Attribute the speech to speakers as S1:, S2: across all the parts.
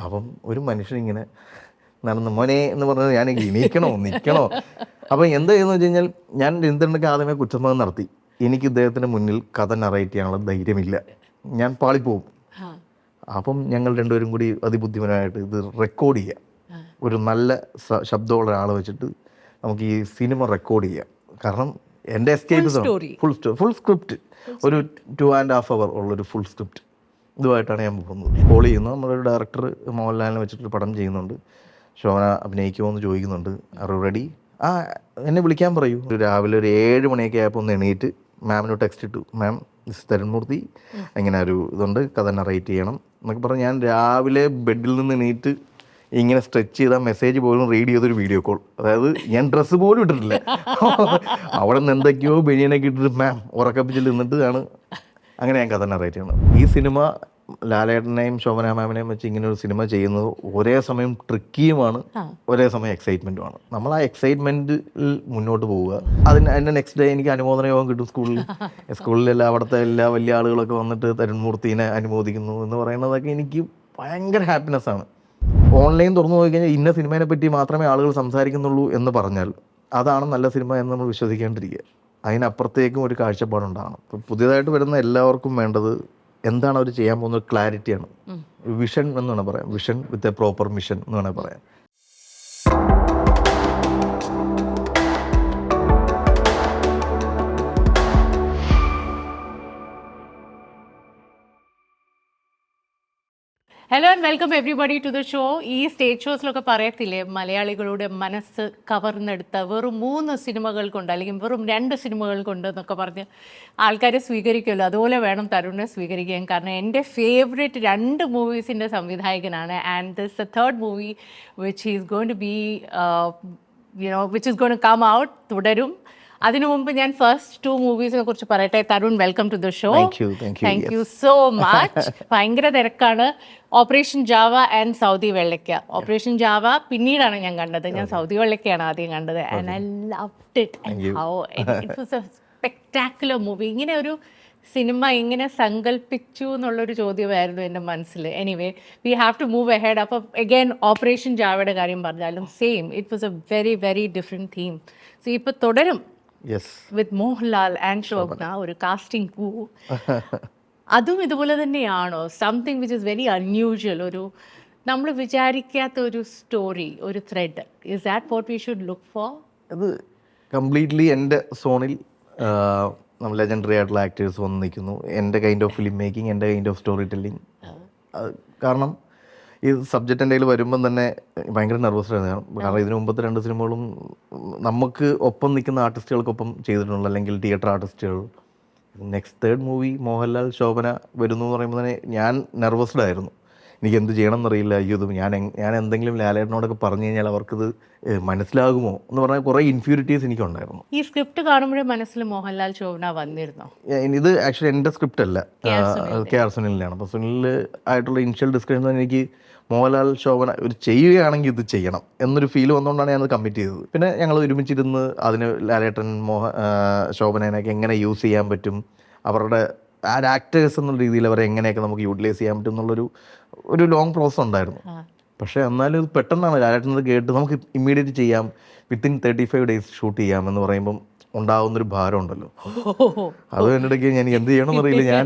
S1: അപ്പം ഒരു മനുഷ്യനിങ്ങനെ നടന്ന് മോനെ എന്ന് പറഞ്ഞത് ഞാൻ എണീക്കണോ നിൽക്കണോ. അപ്പം എന്താ ചെയ്യുന്നത് വെച്ച് കഴിഞ്ഞാൽ ഞാൻ രവീന്ദ്രനൊക്കെ ആദ്യമേ കുറ്റസമ്മതം നടത്തി. എനിക്ക് ഇദ്ദേഹത്തിൻ്റെ മുന്നിൽ കഥ നറേറ്റ് ചെയ്യാനുള്ള ധൈര്യമില്ല, ഞാൻ പാളിപ്പോവും. അപ്പം ഞങ്ങൾ രണ്ടുപേരും കൂടി അതിബുദ്ധിപരമായിട്ട് ഇത് റെക്കോർഡ് ചെയ്യാം, ഒരു നല്ല ശബ്ദമുള്ള ഒരാളെ വെച്ചിട്ട് നമുക്ക് ഈ സിനിമ റെക്കോർഡ് ചെയ്യാം. കാരണം എൻ്റെ എസ്കേപ്പ് ഫുൾ സ്ക്രിപ്റ്റ്, ഒരു 2.5 hour ഉള്ളൊരു ഫുൾ സ്ക്രിപ്റ്റ് ഇതുമായിട്ടാണ് ഞാൻ പോകുന്നത്. കോൾ ചെയ്യുന്നു, നമ്മളൊരു ഡയറക്ടർ മോഹൻലാലിനെ വെച്ചിട്ട് പടം ചെയ്യുന്നുണ്ട്, ശോഭന അഭിനയിക്കുമോ എന്ന് ചോദിക്കുന്നുണ്ട്. റെഡി? എന്നെ വിളിക്കാൻ പറയൂ. രാവിലെ ഒരു 7 മണിയൊക്കെ ആയപ്പോൾ ഒന്ന് എണീറ്റ് മാമിനോട് ടെക്സ്റ്റ് ഇട്ടു, മാം തരുൺമൂർത്തി ഇങ്ങനെ ഒരു ഇതുണ്ട്, കഥ നറേറ്റ് ചെയ്യണം എന്നൊക്കെ പറഞ്ഞ് ഞാൻ രാവിലെ ബെഡിൽ നിന്ന് എണീറ്റ് ഇങ്ങനെ സ്ട്രെച്ച് ചെയ്ത മെസ്സേജ് പോലും റീഡ് ചെയ്തൊരു വീഡിയോ കോൾ. അതായത് ഞാൻ ഡ്രസ്സ് പോലും ഇട്ടിട്ടില്ല, അവിടെ നിന്ന് എന്തൊക്കെയോ ബനിയനൊക്കെ ഇട്ടിട്ട് മാം ഉറക്കപ്പിച്ചിൽ നിന്നിട്ട് ആണ് അങ്ങനെ ഞാൻ കഥ നറേറ്റ് ചെയ്യണം. ഈ സിനിമ ലാലേട്ടനെയും ശോഭന മാമിനെയും വെച്ച് ഇങ്ങനെ ഒരു സിനിമ ചെയ്യുന്നത് ഒരേ സമയം ട്രിക്കിയുമാണ്, ഒരേ സമയം എക്സൈറ്റ്മെൻറ്റുമാണ്. നമ്മൾ ആ എക്സൈറ്റ്മെൻറ്റിൽ മുന്നോട്ട് പോവുക. അതിൻ്റെ നെക്സ്റ്റ് ഡേ എനിക്ക് അനുമോദന യോഗം കിട്ടും സ്കൂളിലെല്ലാം അവിടുത്തെ എല്ലാ വലിയ ആളുകളൊക്കെ വന്നിട്ട് തരുൺമൂർത്തിനെ അനുമോദിക്കുന്നു എന്ന് പറയുന്നതൊക്കെ എനിക്ക് ഭയങ്കര ഹാപ്പിനെസ്സാണ്. ഓൺലൈൻ തുറന്നു പോയി കഴിഞ്ഞാൽ ഇന്ന സിനിമയെ പറ്റി മാത്രമേ ആളുകൾ സംസാരിക്കുന്നുള്ളൂ എന്ന് പറഞ്ഞാൽ അതാണ് നല്ല സിനിമ എന്ന് നമ്മൾ വിശ്വസിക്കേണ്ടിരിക്കുക. അതിനപ്പുറത്തേക്കും ഒരു കാഴ്ചപ്പാടുണ്ടാകണം. ഇപ്പം പുതിയതായിട്ട് വരുന്ന എല്ലാവർക്കും വേണ്ടത് എന്താണ് അവർ ചെയ്യാൻ പോകുന്നത്, ക്ലാരിറ്റിയാണ്. വിഷൻ എന്ന് വേണം പറയാം, vision with a proper mission എന്ന് വേണമെങ്കിൽ പറയാം.
S2: Hello and welcome everybody to the show. ഈ സ്റ്റേജ് ഷോസിലൊക്കെ പറയത്തില്ലേ, മലയാളികളുടെ മനസ്സ് കവർന്നെടുത്ത വെറും 3 സിനിമകൾ കൊണ്ട് അല്ലെങ്കിൽ വെറും 2 സിനിമകൾ കൊണ്ട് എന്നൊക്കെ പറഞ്ഞ് ആൾക്കാരെ സ്വീകരിക്കുമല്ലോ. അതുപോലെ വേണം തരുണിനെ സ്വീകരിക്കാൻ. കാരണം എൻ്റെ ഫേവറേറ്റ് 2 മൂവീസിൻ്റെ സംവിധായകനാണ്. And this the third movie which is going to be which is going to come out, തുടരും. അതിനു മുമ്പ് ഞാൻ ഫസ്റ്റ് 2 മൂവീസിനെ കുറിച്ച് പറയട്ടെ. Tarun, welcome to the show. Thank you so much. ഭയങ്കര തിരക്കാണ്. ഓപ്പറേഷൻ ജാവ ആൻഡ് സൗദി വെള്ളയ്ക്ക. ഓപ്പറേഷൻ ജാവ പിന്നീടാണ് ഞാൻ കണ്ടത്, ഞാൻ സൗദി വെള്ളയ്ക്കയാണ് ആദ്യം കണ്ടത്. And I loved it and how it was a spectacular movie. ഇങ്ങനെ ഒരു സിനിമ എങ്ങനെ സങ്കല്പിച്ചു എന്നുള്ളൊരു ചോദ്യമായിരുന്നു എൻ്റെ മനസ്സിൽ. Anyway, we have to move ahead. അപ്പോൾ അഗൈൻ ഓപ്പറേഷൻ ജാവയുടെ കാര്യം പറഞ്ഞാലും same, it was a very very different theme. So ഇപ്പോൾ തുടരും വിത്ത് മോഹൻലാൽ ആൻഡ് ശോഭന, ഒരു കാസ്റ്റിംഗ് കൂ. അതും ഇതുപോലെ തന്നെയാണോ? Something which is very unusual, ഒരു നമ്മൾ വിചാരിക്കാത്ത ഒരു സ്റ്റോറി, ഒരു thread. Is that what we should look for?
S1: അത് കംപ്ലീറ്റ്ലി എൻ്റെ സോണിൽ നമ്മൾ ലെജൻഡറി ആയിട്ടുള്ള ആക്ടേഴ്സ് വന്ന് നിൽക്കുന്നു. എൻ്റെ കൈൻഡ് ഓഫ് ഫിലിം മേക്കിംഗ്, എൻ്റെ കൈൻഡ് ഓഫ് സ്റ്റോറി ടെല്ലിങ്. കാരണം ഈ സബ്ജക്റ്റ് എൻ്റെ കയ്യിൽ വരുമ്പം തന്നെ ഭയങ്കര നെർവസ് ആയിരുന്നു. കാരണം ഇതിനു മുമ്പത്തെ 2 സിനിമകളും നമുക്ക് ഒപ്പം നിൽക്കുന്ന ആർട്ടിസ്റ്റുകൾക്കൊപ്പം ചെയ്തിട്ടുണ്ട്, അല്ലെങ്കിൽ തിയേറ്റർ ആർട്ടിസ്റ്റുകൾ. Next third movie Mohanlal Shobana വരുന്നു എന്ന് പറയുമ്പോൾ തന്നെ ഞാൻ നെർവസ്ഡ് ആയിരുന്നു. എനിക്ക് എന്ത് ചെയ്യണം എന്നറിയില്ല. അയ്യോ, ഇത് ഞാൻ എന്തെങ്കിലും ലാലേട്ടനോടൊക്കെ പറഞ്ഞു കഴിഞ്ഞാൽ അവർക്കിത് മനസ്സിലാകുമോ എന്ന് പറഞ്ഞാൽ കുറേ ഇൻഫ്യൂരിറ്റീസ് എനിക്കുണ്ടായിരുന്നു.
S2: ഈ സ്ക്രിപ്റ്റ് കാണുമ്പോഴേ മനസ്സിൽ മോഹൻലാൽ ശോഭന വന്നിരുന്നോ?
S1: ഇത് ആക്ച്വലി എൻ്റെ സ്ക്രിപ്റ്റ് അല്ല, കെ ആർ സുനിലിനാണ്. അപ്പോൾ സുനിൽ ആയിട്ടുള്ള ഇനിഷ്യൽ ഡിസ്കഷൻ എനിക്ക് മോഹൻലാൽ ശോഭന ഒരു ചെയ്യുകയാണെങ്കിൽ ഇത് ചെയ്യണം എന്നൊരു ഫീൽ വന്നുകൊണ്ടാണ് ഞാനത് കമ്മിറ്റ് ചെയ്തത്. പിന്നെ ഞങ്ങൾ ഒരുമിച്ചിരുന്ന് അതിന് ലാലേട്ടൻ ശോഭനേനൊക്കെ എങ്ങനെ യൂസ് ചെയ്യാൻ പറ്റും, അവരുടെ ആക്ടേഴ്സ് എന്നുള്ള രീതിയിൽ അവരെ എങ്ങനെയൊക്കെ നമുക്ക് യൂട്ടിലൈസ് ചെയ്യാൻ പറ്റും എന്നുള്ളൊരു ലോങ് പ്രോസസ് ഉണ്ടായിരുന്നു. പക്ഷേ എന്നാലും ഇത് പെട്ടെന്നാണ് ലാലേട്ടനത് കേട്ട് നമുക്ക് ഇമ്മീഡിയറ്റ് ചെയ്യാം, വിത്തിൻ 35 days ഷൂട്ട് ചെയ്യാമെന്ന് പറയുമ്പം ഉണ്ടാകുന്നൊരു ഭാരം ഉണ്ടല്ലോ. അത് കണ്ടിടയ്ക്ക് ഞാൻ എന്ത് ചെയ്യണമെന്ന് അറിയില്ല. ഞാൻ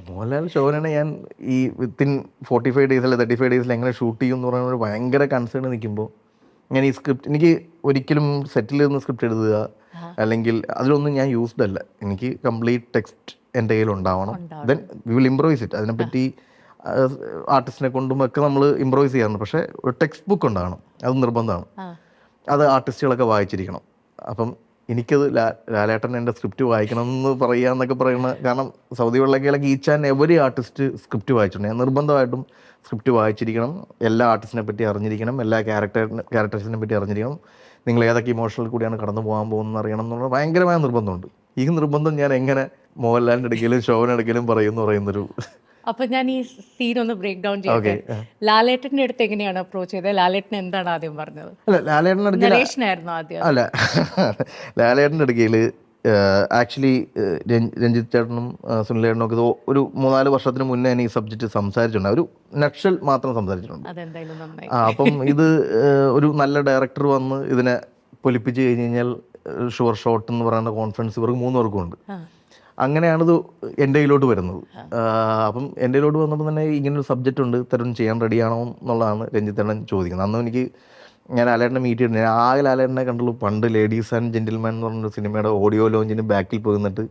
S1: മോഹൻലാൽ ശോഭനനെ ഞാൻ ഈ വിത്തിൻ 45 days അല്ലെ 35 days എങ്ങനെ ഷൂട്ട് ചെയ്യും എന്ന് പറയുന്ന ഒരു ഭയങ്കര കൺസേൺ നിൽക്കുമ്പോൾ ഞാൻ ഈ സ്ക്രിപ്റ്റ്, എനിക്ക് ഒരിക്കലും സെറ്റിൽ നിന്ന് സ്ക്രിപ്റ്റ് എഴുതുക അല്ലെങ്കിൽ അതിലൊന്നും ഞാൻ യൂസ്ഡ് അല്ല. എനിക്ക് കംപ്ലീറ്റ് ടെക്സ്റ്റ് എൻ്റെ കയ്യിൽ ഉണ്ടാവണം. Then we will improvise it. അതിനെപ്പറ്റി ആർട്ടിസ്റ്റിനെ കൊണ്ടും ഒക്കെ നമ്മൾ ഇംപ്രൂവൈസ് ചെയ്യാറുണ്ട്. പക്ഷേ ഒരു ടെക്സ്റ്റ് ബുക്ക് ഉണ്ടാകണം, അത് നിർബന്ധമാണ്. അത് ആർട്ടിസ്റ്റുകളൊക്കെ വായിച്ചിരിക്കണം. അപ്പം എനിക്കത് ലാലേട്ടൻ എൻ്റെ സ്ക്രിപ്റ്റ് വായിക്കണം എന്ന് പറയുക എന്നൊക്കെ പറയുന്ന, കാരണം സൗദി വെള്ളക്കയിലൊക്കെ each and every artist script വായിച്ചിട്ടുണ്ട്. ഞാൻ നിർബന്ധമായിട്ടും സ്ക്രിപ്റ്റ് വായിച്ചിരിക്കണം, എല്ലാ ആർട്ടിസ്റ്റിനെ പറ്റി അറിഞ്ഞിരിക്കണം, എല്ലാ ക്യാരക്ടേഴ്സിനെ പറ്റി അറിഞ്ഞിരിക്കണം, നിങ്ങൾ ഏതൊക്കെ ഇമോഷണൽ കൂടിയാണ് കടന്നു പോകാൻ പോകുന്നത് അറിയണം എന്നുള്ള ഭയങ്കരമായ നിർബന്ധമുണ്ട്. ഈ നിർബന്ധം ഞാൻ എങ്ങനെ മോഹൻലാലിൻ്റെ ഇടയ്ക്കലും ശോഭന ഇടയ്ക്കലും പറയുന്നൊരു.
S2: അപ്പൊ ഞാൻ ഈ സീൻ ഒന്ന് ബ്രേക്ക് ഡൗൺ ചെയ്യട്ടെ. ലാലേട്ടന്റെ അടുത്ത് എങ്ങനെയാണ് അപ്രോച്ച് ചെയ്തത്? ലാലേട്ടൻ എന്താണ് ആദ്യം പറഞ്ഞത്?
S1: അല്ല, ലാലേട്ടൻ്റെ അടുക്കലായിരുന്നു
S2: ആദ്യം.
S1: അല്ല, ലാലേട്ടൻ്റെ അടുക്കൽ ആക്ച്വലി രഞ്ജിത്ത് ചേട്ടനും സുനിൽ ചേട്ടനും ഒക്കെ ഇത് ഒരു 3-4 വർഷത്തിന് മുന്നേ തന്നെ ഈ സബ്ജക്റ്റ് സംസാരിച്ചിട്ടുണ്ട്. ഒരു നക്ഷൽ മാത്രം സംസാരിച്ചിട്ടുണ്ട്.
S2: അതെന്തായാലും നന്നായി.
S1: അപ്പം ഇത് ഒരു നല്ല ഡയറക്ടർ വന്ന് ഇതിനെ പൊലിപ്പിച്ച് കഴിഞ്ഞ് കഴിഞ്ഞാൽ ഷുവർ ഷോട്ട് എന്ന് പറയുന്ന കോൺഫിഡൻസ് ഇവർക്ക് 3 പേർക്കും ഉണ്ട്. അങ്ങനെയാണിത് എൻ്റെ കയ്യിലോട്ട് വരുന്നത്. അപ്പം എൻ്റെ കയ്യിലോട്ട് വന്നപ്പോൾ തന്നെ ഇങ്ങനൊരു സബ്ജക്റ്റ് ഉണ്ട്, തരുൺ ചെയ്യാൻ റെഡിയാണോ എന്നുള്ളതാണ് രഞ്ജിത്തേട്ടൻ ചോദിക്കുന്നത്. അന്ന് എനിക്ക് ഞാൻ ലാലേട്ടനെ മീറ്റ് ചെയ്തിട്ടുണ്ട്. ഞാൻ ആകെ ലാലേട്ടനെ കണ്ടുള്ളൂ പണ്ട് ലേഡീസ് ആൻഡ് ജെന്റിൽമാൻ എന്ന് പറഞ്ഞൊരു സിനിമയുടെ ഓഡിയോ ലോഞ്ചിന് ബാക്കിൽ പോയി നിന്നിട്ട്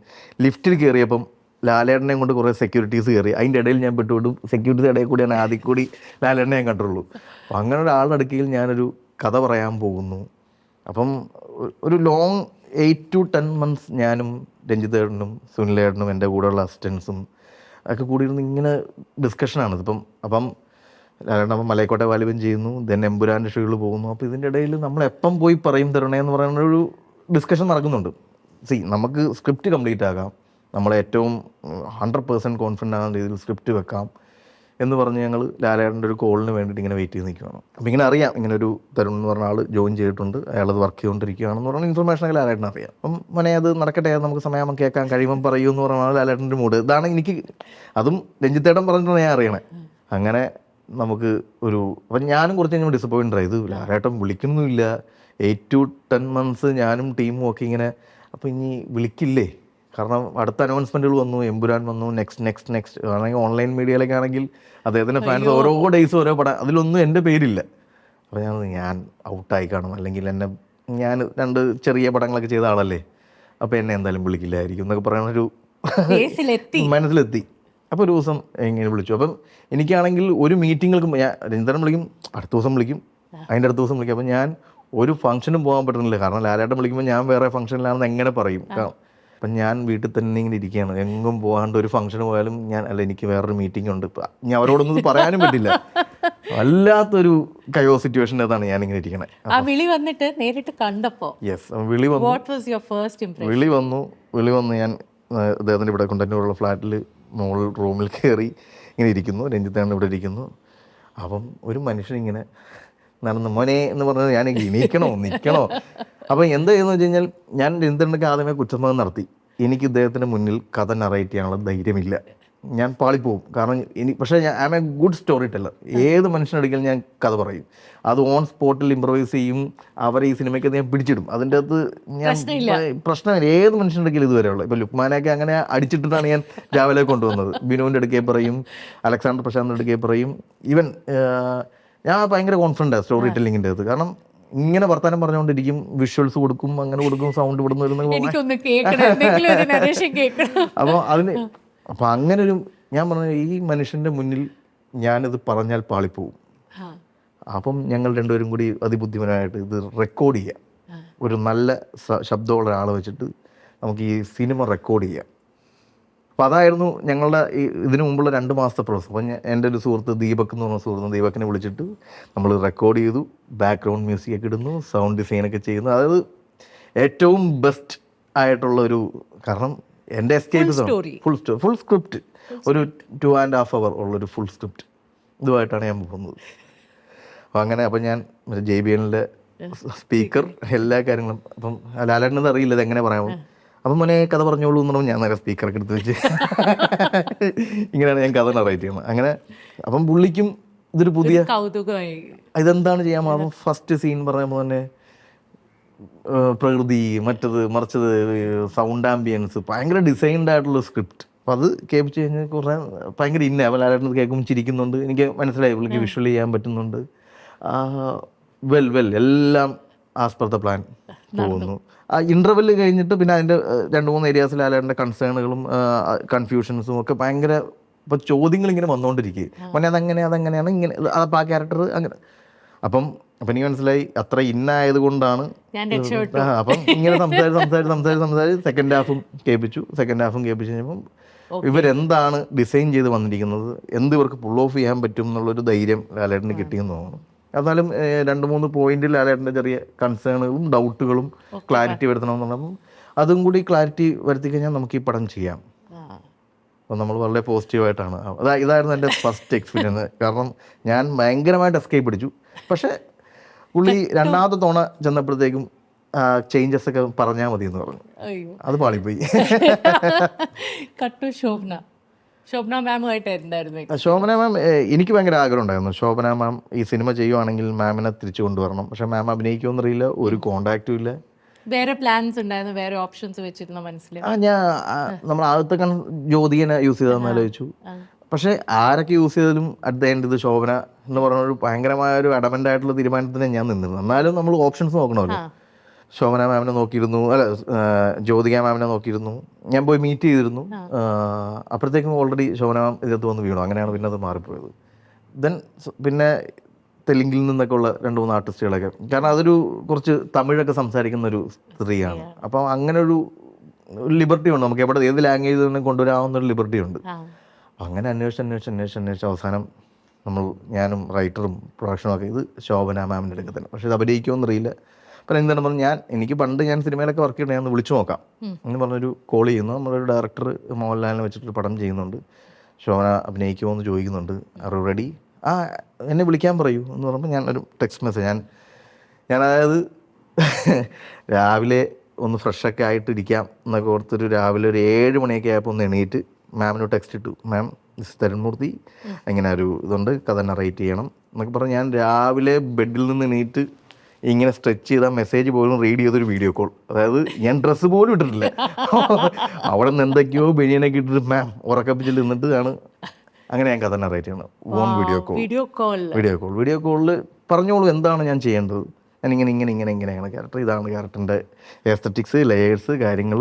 S1: ലിഫ്റ്റിൽ കയറിയപ്പം ലാലേട്ടനെ കൊണ്ട് കുറേ സെക്യൂരിറ്റീസ് കയറി. അതിൻ്റെ ഇടയിൽ ഞാൻ പെട്ടുവിടും. സെക്യൂരിറ്റിയുടെ ഇടയിൽ കൂടിയാണ് ആദ്യം കൂടി ലാലേട്ടനെ ഞാൻ കണ്ടുള്ളൂ. അപ്പം അങ്ങനെ ഒരാളുടെ അടുക്കയിൽ ഞാനൊരു കഥ പറയാൻ പോകുന്നു. അപ്പം ഒരു ലോങ് 8 to 10 months ഞാനും രഞ്ജിത്തേട്ടനും സുനിലേട്ടനും എൻ്റെ കൂടെയുള്ള അസിസ്റ്റൻസും ഒക്കെ കൂടിയിരുന്ന് ഇങ്ങനെ ഡിസ്കഷനാണ് ഇപ്പം. ലാലേട്ടൻ അപ്പം മലയക്കോട്ടെ വാലിബൻ ചെയ്യുന്നു, ദെൻ എമ്പുരാൻ്റെ ഷോയിൽ പോകുന്നു. അപ്പോൾ ഇതിൻ്റെ ഇടയിൽ നമ്മൾ എപ്പം പോയി പറയും തരണേ എന്ന് പറയുന്ന ഒരു ഡിസ്കഷൻ നടക്കുന്നുണ്ട്. നമുക്ക് സ്ക്രിപ്റ്റ് കംപ്ലീറ്റ് ആകാം, നമ്മളെ ഏറ്റവും 100% കോൺഫിഡൻ്റ് ആകുന്ന രീതിയിൽ സ്ക്രിപ്റ്റ് വെക്കാം എന്ന് പറഞ്ഞ് ഞങ്ങൾ ലാലേട്ടൻ്റെ ഒരു കോളിന് വേണ്ടിയിട്ട് ഇങ്ങനെ വെയിറ്റ് ചെയ്ത് നിൽക്കുകയാണ്. അപ്പോൾ ഇങ്ങനെ അറിയാം, ഇങ്ങനെ ഒരു തരുൺ എന്ന് പറഞ്ഞ ആൾ ജോയിൻ ചെയ്തിട്ടുണ്ട്, അയാളത് വർക്ക് ചെയ്തുകൊണ്ടിരിക്കുകയാണെന്ന് പറഞ്ഞ ഇൻഫർമേഷനൊക്കെ ലാലേട്ടൻ അറിയാം. അപ്പം മോനെ അത് നടക്കട്ടെ, നമുക്ക് സമയം കേൾക്കാൻ കഴിയുമ്പം പറയൂ എന്ന് പറഞ്ഞാൽ ലാലേട്ടൻ്റെ മൂഡ് ഇതാണ്. എനിക്ക് അതും രഞ്ജിത്തേട്ടൻ പറഞ്ഞിട്ടാണ് ഞാൻ അറിയണേ. അങ്ങനെ നമുക്ക് അപ്പം ഞാനും കുറച്ച് കഴിഞ്ഞാൽ ഡിസപ്പോയിൻ്റ് ആയി. ഇത് ലാലേട്ടൻ വിളിക്കുന്നുമില്ല. 8 to 10 months ഞാനും ടീമും ഒക്കെ ഇങ്ങനെ. അപ്പോൾ ഇനി വിളിക്കില്ലേ? കാരണം അടുത്ത അനൗൺസ്മെൻറ്റുകൾ വന്നു, എമ്പുരാൻ വന്നു, നെക്സ്റ്റ് ആണെങ്കിൽ ഓൺലൈൻ മീഡിയയിലൊക്കെ ആണെങ്കിൽ അദ്ദേഹത്തിൻ്റെ ഫാൻസ് ഓരോ ഡേയ്സ് ഓരോ പടം, അതിലൊന്നും എൻ്റെ പേരില്ല. അപ്പോൾ ഞാൻ ഔട്ടായി കാണും, അല്ലെങ്കിൽ ഞാൻ 2 ചെറിയ പടങ്ങളൊക്കെ ചെയ്ത ആളല്ലേ, അപ്പോൾ എന്നെ എന്തായാലും വിളിക്കില്ലായിരിക്കും എന്നൊക്കെ പറയുന്നൊരു മനസ്സിലെത്തി. അപ്പോൾ ഒരു ദിവസം ഇങ്ങനെ വിളിച്ചു. അപ്പം എനിക്കാണെങ്കിൽ ഒരു മീറ്റിങ്ങുകൾക്കും ഞാൻ രഞ്ജിതൻ വിളിക്കും, അടുത്ത ദിവസം വിളിക്കും, അതിൻ്റെ അടുത്ത ദിവസം വിളിക്കും. അപ്പം ഞാൻ ഒരു ഫംഗ്ഷനും പോകാൻ പറ്റുന്നില്ല. കാരണം ലാലേട്ടൻ വിളിക്കുമ്പോൾ ഞാൻ വേറെ ഫംഗ്ഷനിലാണെന്ന് എങ്ങനെ പറയും? അപ്പം ഞാൻ വീട്ടിൽ തന്നെ ഇങ്ങനെ ഇരിക്കുകയാണ്, എങ്ങും പോകാണ്ട്. ഒരു ഫംഗ്ഷന് പോയാലും എനിക്ക് വേറൊരു മീറ്റിംഗ് ഉണ്ട്, ഞാൻ അവരോടൊന്നും പറയാനും പറ്റില്ല. വല്ലാത്തൊരു കയോ സിറ്റുവേഷനകത്താണ് ഞാനിങ്ങനെ ഇരിക്കണേ.
S2: വിളി വന്നിട്ട് നേരിട്ട് കണ്ടപ്പോൾ
S1: വിളി വന്നു ഞാൻ അദ്ദേഹത്തിൻ്റെ ഇവിടെ കൊണ്ടന്നൂരുള്ള ഫ്ലാറ്റിൽ മുകളിൽ റൂമിൽ കയറി ഇങ്ങനെ ഇരിക്കുന്നു. രഞ്ജിത്താണ് ഇവിടെ ഇരിക്കുന്നു. അപ്പം ഒരു മനുഷ്യൻ ഇങ്ങനെ നടന്ന് മോനെ എന്ന് പറഞ്ഞത് ഞാൻ നിൽക്കണോ. അപ്പം എന്താ ചെയ്യുന്നത് വെച്ച് കഴിഞ്ഞാൽ ഞാൻ രഞ്ജിത്തേട്ടനൊക്കെ ആദ്യമേ കുറ്റസമ്മതം നടത്തി. എനിക്ക് ഇദ്ദേഹത്തിൻ്റെ മുന്നിൽ കഥ നറേറ്റ് ചെയ്യാനുള്ള ധൈര്യമില്ല, ഞാൻ പാളിപ്പോവും. കാരണം പക്ഷേ ഞാൻ I M A good story teller. ഏത് മനുഷ്യനടുക്കൽ ഞാൻ കഥ പറയും, അത് ഓൺ സ്പോട്ടിൽ ഇംപ്രവൈസ് ചെയ്യും. അവരെ ഈ സിനിമയ്ക്ക് ഞാൻ പിടിച്ചിടും. അതിൻ്റെ അകത്ത് ഞാൻ പ്രശ്നമില്ല. ഏത് മനുഷ്യനുണ്ടെങ്കിലും ഇതുവരെയുള്ള ഇപ്പോൾ ലുക്മാനെയൊക്കെ അങ്ങനെ അടിച്ചിട്ടിട്ടാണ് ഞാൻ രാവിലെ കൊണ്ടുവന്നത്. ബിനുവിൻ്റെ അടുക്കേ പറയും, അലക്സാണ്ടർ പ്രശാന്തിൻ്റെ അടുക്കേ പറയും. ഈവൻ ഞാൻ ഭയങ്കര കോൺഫിഡൻ്റാണ് സ്റ്റോറി ടെല്ലിങ്ങിൻ്റെ അകത്ത്. കാരണം ഇങ്ങനെ വർത്താനം പറഞ്ഞുകൊണ്ടിരിക്കും, വിഷ്വൽസ് കൊടുക്കും, അങ്ങനെ കൊടുക്കും, സൗണ്ട് ഇവിടുന്ന് അപ്പോൾ അങ്ങനെ ഞാൻ പറഞ്ഞ ഈ മനുഷ്യൻ്റെ മുന്നിൽ ഞാനിത് പറഞ്ഞാൽ പാളിപ്പോവും. അപ്പം ഞങ്ങൾ രണ്ടുപേരും കൂടി അതിബുദ്ധിപരമായിട്ട് ഇത് റെക്കോർഡ് ചെയ്യാം. ഒരു നല്ല ശബ്ദമുള്ള ഒരാളെ വെച്ചിട്ട് നമുക്ക് ഈ സിനിമ റെക്കോർഡ് ചെയ്യാം. അപ്പോൾ അതായിരുന്നു ഞങ്ങളുടെ ഇതിനു മുമ്പുള്ള 2 മാസത്തെ പ്രോസസ്. അപ്പം എൻ്റെ ഒരു സുഹൃത്ത് ദീപക് എന്ന് പറഞ്ഞ സുഹൃത്ത്, ദീപക്കിനെ വിളിച്ചിട്ട് നമ്മൾ റെക്കോർഡ് ചെയ്തു, ബാക്ക്ഗ്രൗണ്ട് മ്യൂസിക് ഒക്കെ ഇടുന്നു, സൗണ്ട് ഡിസൈനൊക്കെ ചെയ്യുന്നു. അതായത് ഏറ്റവും ബെസ്റ്റ് ആയിട്ടുള്ളൊരു, കാരണം എൻ്റെ എസ്കേപ്പ് ഫുൾ സ്ക്രിപ്റ്റ്, ഒരു 2.5 hour ഉള്ളൊരു ഫുൾ സ്ക്രിപ്റ്റ് ഇതുമായിട്ടാണ് ഞാൻ പോകുന്നത്. അപ്പം ഞാൻ JBLൻ്റെ സ്പീക്കർ, എല്ലാ കാര്യങ്ങളും. അപ്പം ലാലേട്ടനത് അറിയില്ല ഇത് എങ്ങനെ പറയാമോ. അപ്പം മോനെ കഥ പറഞ്ഞോളൂ എന്ന് പറഞ്ഞാൽ ഞാൻ നേരെ സ്പീക്കറൊക്കെ എടുത്ത് വെച്ച് ഇങ്ങനെയാണ് ഞാൻ കഥ നറേറ്റ് ചെയ്യുന്നത്. അങ്ങനെ അപ്പം പുള്ളിക്കും ഇതൊരു പുതിയ
S2: കൗതുകമായി,
S1: ഇതെന്താണ് ചെയ്യാൻ. അപ്പം ഫസ്റ്റ് സീൻ പറയുമ്പോൾ തന്നെ പ്രകൃതി, മറിച്ചത് സൗണ്ട് ആംബിയൻസ്, ഭയങ്കര ഡിസൈൻഡ് ആയിട്ടുള്ള സ്ക്രിപ്റ്റ്. അപ്പം അത് കേൾപ്പിച്ച് കഴിഞ്ഞാൽ കുറേ ഭയങ്കര അപ്പോൾ ലാലേട്ടൻ കേൾക്കുമ്പോൾ ചിരിക്കുന്നുണ്ട്. എനിക്ക് മനസ്സിലായി പുള്ളിക്ക് വിഷ്വൽ ചെയ്യാൻ പറ്റുന്നുണ്ട്. വെൽ എല്ലാം ആസ് പെർ ദ പ്ലാൻ പോകുന്നു. ആ ഇൻ്റർവെല് കഴിഞ്ഞിട്ട് പിന്നെ അതിൻ്റെ 2-3 ഏരിയാസിൽ ലാലേട്ടൻ്റെ കൺസേണുകളും കൺഫ്യൂഷൻസും ഒക്കെ ഭയങ്കര ഇപ്പോൾ ചോദ്യങ്ങൾ ഇങ്ങനെ വന്നുകൊണ്ടിരിക്കുക. മോനെ അതെങ്ങനെയാണ് ഇങ്ങനെ, അപ്പോൾ ആ ക്യാരക്ടർ അങ്ങനെ. അപ്പം എനിക്ക് മനസ്സിലായി അത്ര ഇന്നായത് കൊണ്ടാണ്. അപ്പം ഇങ്ങനെ സംസാരിച്ച് സെക്കൻഡ് ഹാഫും കേൾപ്പിച്ചു കഴിഞ്ഞപ്പം ഇവരെന്താണ് ഡിസൈൻ ചെയ്ത് വന്നിരിക്കുന്നത്, എന്ത് ഇവർക്ക് പുൾ ഓഫ് ചെയ്യാൻ പറ്റും എന്നുള്ളൊരു ധൈര്യം ലാലേട്ടന് കിട്ടിയെന്ന് തോന്നുന്നു. എന്നാലും 2-3 പോയിന്റിൽ ലാലേട്ടൻ്റെ ചെറിയ കൺസേണുകളും ഡൗട്ടുകളും ക്ലാരിറ്റി വരുത്തണമെന്നുള്ളപ്പം അതും കൂടി ക്ലാരിറ്റി വരുത്തി കഴിഞ്ഞാൽ നമുക്ക് ഈ പടം ചെയ്യാം. അപ്പോൾ നമ്മൾ വളരെ പോസിറ്റീവായിട്ടാണ്. ഇതായിരുന്നു എൻ്റെ ഫസ്റ്റ് എക്സ്പീരിയൻസ്. കാരണം ഞാൻ ഭയങ്കരമായിട്ട് എസ്കേപ്പ് പിടിച്ചു. പക്ഷേ പുള്ളി 2ാമത്തെ തവണ ചെന്നപ്പോഴത്തേക്കും ചേഞ്ചസ് ഒക്കെ പറഞ്ഞാൽ മതി എന്ന് പറഞ്ഞു.
S2: അയ്യോ
S1: അത് പാളിപ്പോയി.
S2: കട്ടു ശോഭന മാമുമായിട്ട് എന്തായിരുന്നു?
S1: ശോഭന മാം എനിക്ക് ഭയങ്കര ആഗ്രഹം ഉണ്ടായിരുന്നു. ശോഭന മാം ഈ സിനിമ ചെയ്യുവാണെങ്കിൽ മാമിനെ തിരിച്ചു കൊണ്ടുവരണം. പക്ഷെ മാം അഭിനയിക്കുമെന്നറിയില്ല, ഒരു കോണ്ടാക്റ്റും ഇല്ല.
S2: വേറെ പ്ലാൻസ് ഉണ്ടായിരുന്നു, വേറെ ഓപ്ഷൻസ് വെച്ചിരുന്ന മനസ്സിൽ?
S1: നമ്മൾ ആദ്യത്തെ ജ്യോതികനെ യൂസ് ചെയ്തതെന്ന് ആലോചിച്ചു. പക്ഷെ ആരൊക്കെ യൂസ് ചെയ്താലും അറ്റ് ദ എൻഡ് ഇത് ശോഭന എന്ന് പറഞ്ഞ ഒരു ഭയങ്കരമായ ഒരു അഡമൻ്റ് ആയിട്ടുള്ള തീരുമാനത്തിന് ഞാൻ നിന്നിരുന്നു. എന്നാലും നമ്മൾ ഓപ്ഷൻസ് നോക്കണമല്ലോ. ശോഭന മാമിനെ നോക്കിയിരുന്നു, അല്ല ജ്യോതിക മാമിനെ നോക്കിയിരുന്നു, ഞാൻ പോയി മീറ്റ് ചെയ്തിരുന്നു. അപ്പോഴത്തേക്കും ഓൾറെഡി ശോഭന മാം ഇതിനകത്ത് വന്ന് വീണു. അങ്ങനെയാണ് പിന്നെ അത് മാറിപ്പോയത്. ദെൻ പിന്നെ തെലുങ്കിൽ നിന്നൊക്കെ ഉള്ള 2-3 ആർട്ടിസ്റ്റുകളൊക്കെ, കാരണം അതൊരു കുറച്ച് തമിഴൊക്കെ സംസാരിക്കുന്ന ഒരു സ്ത്രീയാണ്. അപ്പം അങ്ങനെ ഒരു ലിബർട്ടി ഉണ്ട്, നമുക്ക് എവിടെ ഏത് ലാംഗ്വേജ് തന്നെ കൊണ്ടുവരാവുന്ന ഒരു ലിബർട്ടി ഉണ്ട്. അങ്ങനെ അന്വേഷിച്ച് അവസാനം ഞാനും റൈറ്ററും പ്രൊഡക്ഷനും ഒക്കെ ഇത് ശോഭന മാമിൻ്റെ അടുത്ത് തന്നെ. പക്ഷേ ഇത് അഭിനയിക്കുമെന്ന് അറിയില്ല. അപ്പം എന്താണ് പറഞ്ഞാൽ ഞാൻ സിനിമയിലൊക്കെ വർക്ക് ചെയ്യണേ, ഞാൻ വിളിച്ചു നോക്കാം എന്ന് പറഞ്ഞൊരു കോൾ ചെയ്യുന്നു. നമ്മളൊരു ഡയറക്ടർ മോഹൻലാലിനെ വെച്ചിട്ടൊരു പടം ചെയ്യുന്നുണ്ട്, ശോഭന അഭിനയിക്കുമോ എന്ന് ചോദിക്കുന്നുണ്ട്. Are ready? എന്നെ വിളിക്കാൻ പറയൂ എന്ന് പറയുമ്പോൾ ഞാനൊരു ടെക്സ്റ്റ് മെസ്സേജ് ഞാൻ അതായത് രാവിലെ ഒന്ന് ഫ്രഷൊക്കെ ആയിട്ട് ഇരിക്കാം എന്നൊക്കെ ഓർത്തൊരു രാവിലെ ഒരു 7 മണിയൊക്കെ ആയപ്പോൾ ഒന്ന് എണീറ്റ് മാമിനോട് ടെക്സ്റ്റ് ഇട്ടു, മാം മിസ് തരുൺമൂർത്തി ഇങ്ങനെ ഒരു ഇതുണ്ട്, കഥ നറേറ്റ് ചെയ്യണം എന്നൊക്കെ പറഞ്ഞ് ഞാൻ രാവിലെ ബെഡിൽ നിന്ന് എണീറ്റ് ഇങ്ങനെ സ്ട്രെച്ച് ചെയ്ത മെസ്സേജ് പോലും റീഡ് ചെയ്തൊരു വീഡിയോ കോൾ. അതായത് ഞാൻ ഡ്രസ്സ് പോലും ഇട്ടിട്ടില്ല, അവിടെ നിന്ന് എന്തൊക്കെയോ ബനിയനൊക്കെ ഇട്ടിട്ട് മാം ഉറക്കപ്പിച്ചിൽ നിന്നിട്ട് ആണ് അങ്ങനെ ഞാൻ കഥ നറേറ്റ് ചെയ്യണം. ഓൺ വീഡിയോ കോളിൽ പറഞ്ഞോളൂ എന്താണ് ഞാൻ ചെയ്യേണ്ടത്, ഞാൻ ഇങ്ങനെയാണ് ക്യാരക്ടർ, ഇതാണ് ക്യാരക്ടറിൻ്റെ എസ്തറ്റിക്സ്, ലെയേഴ്സ്, കാര്യങ്ങൾ.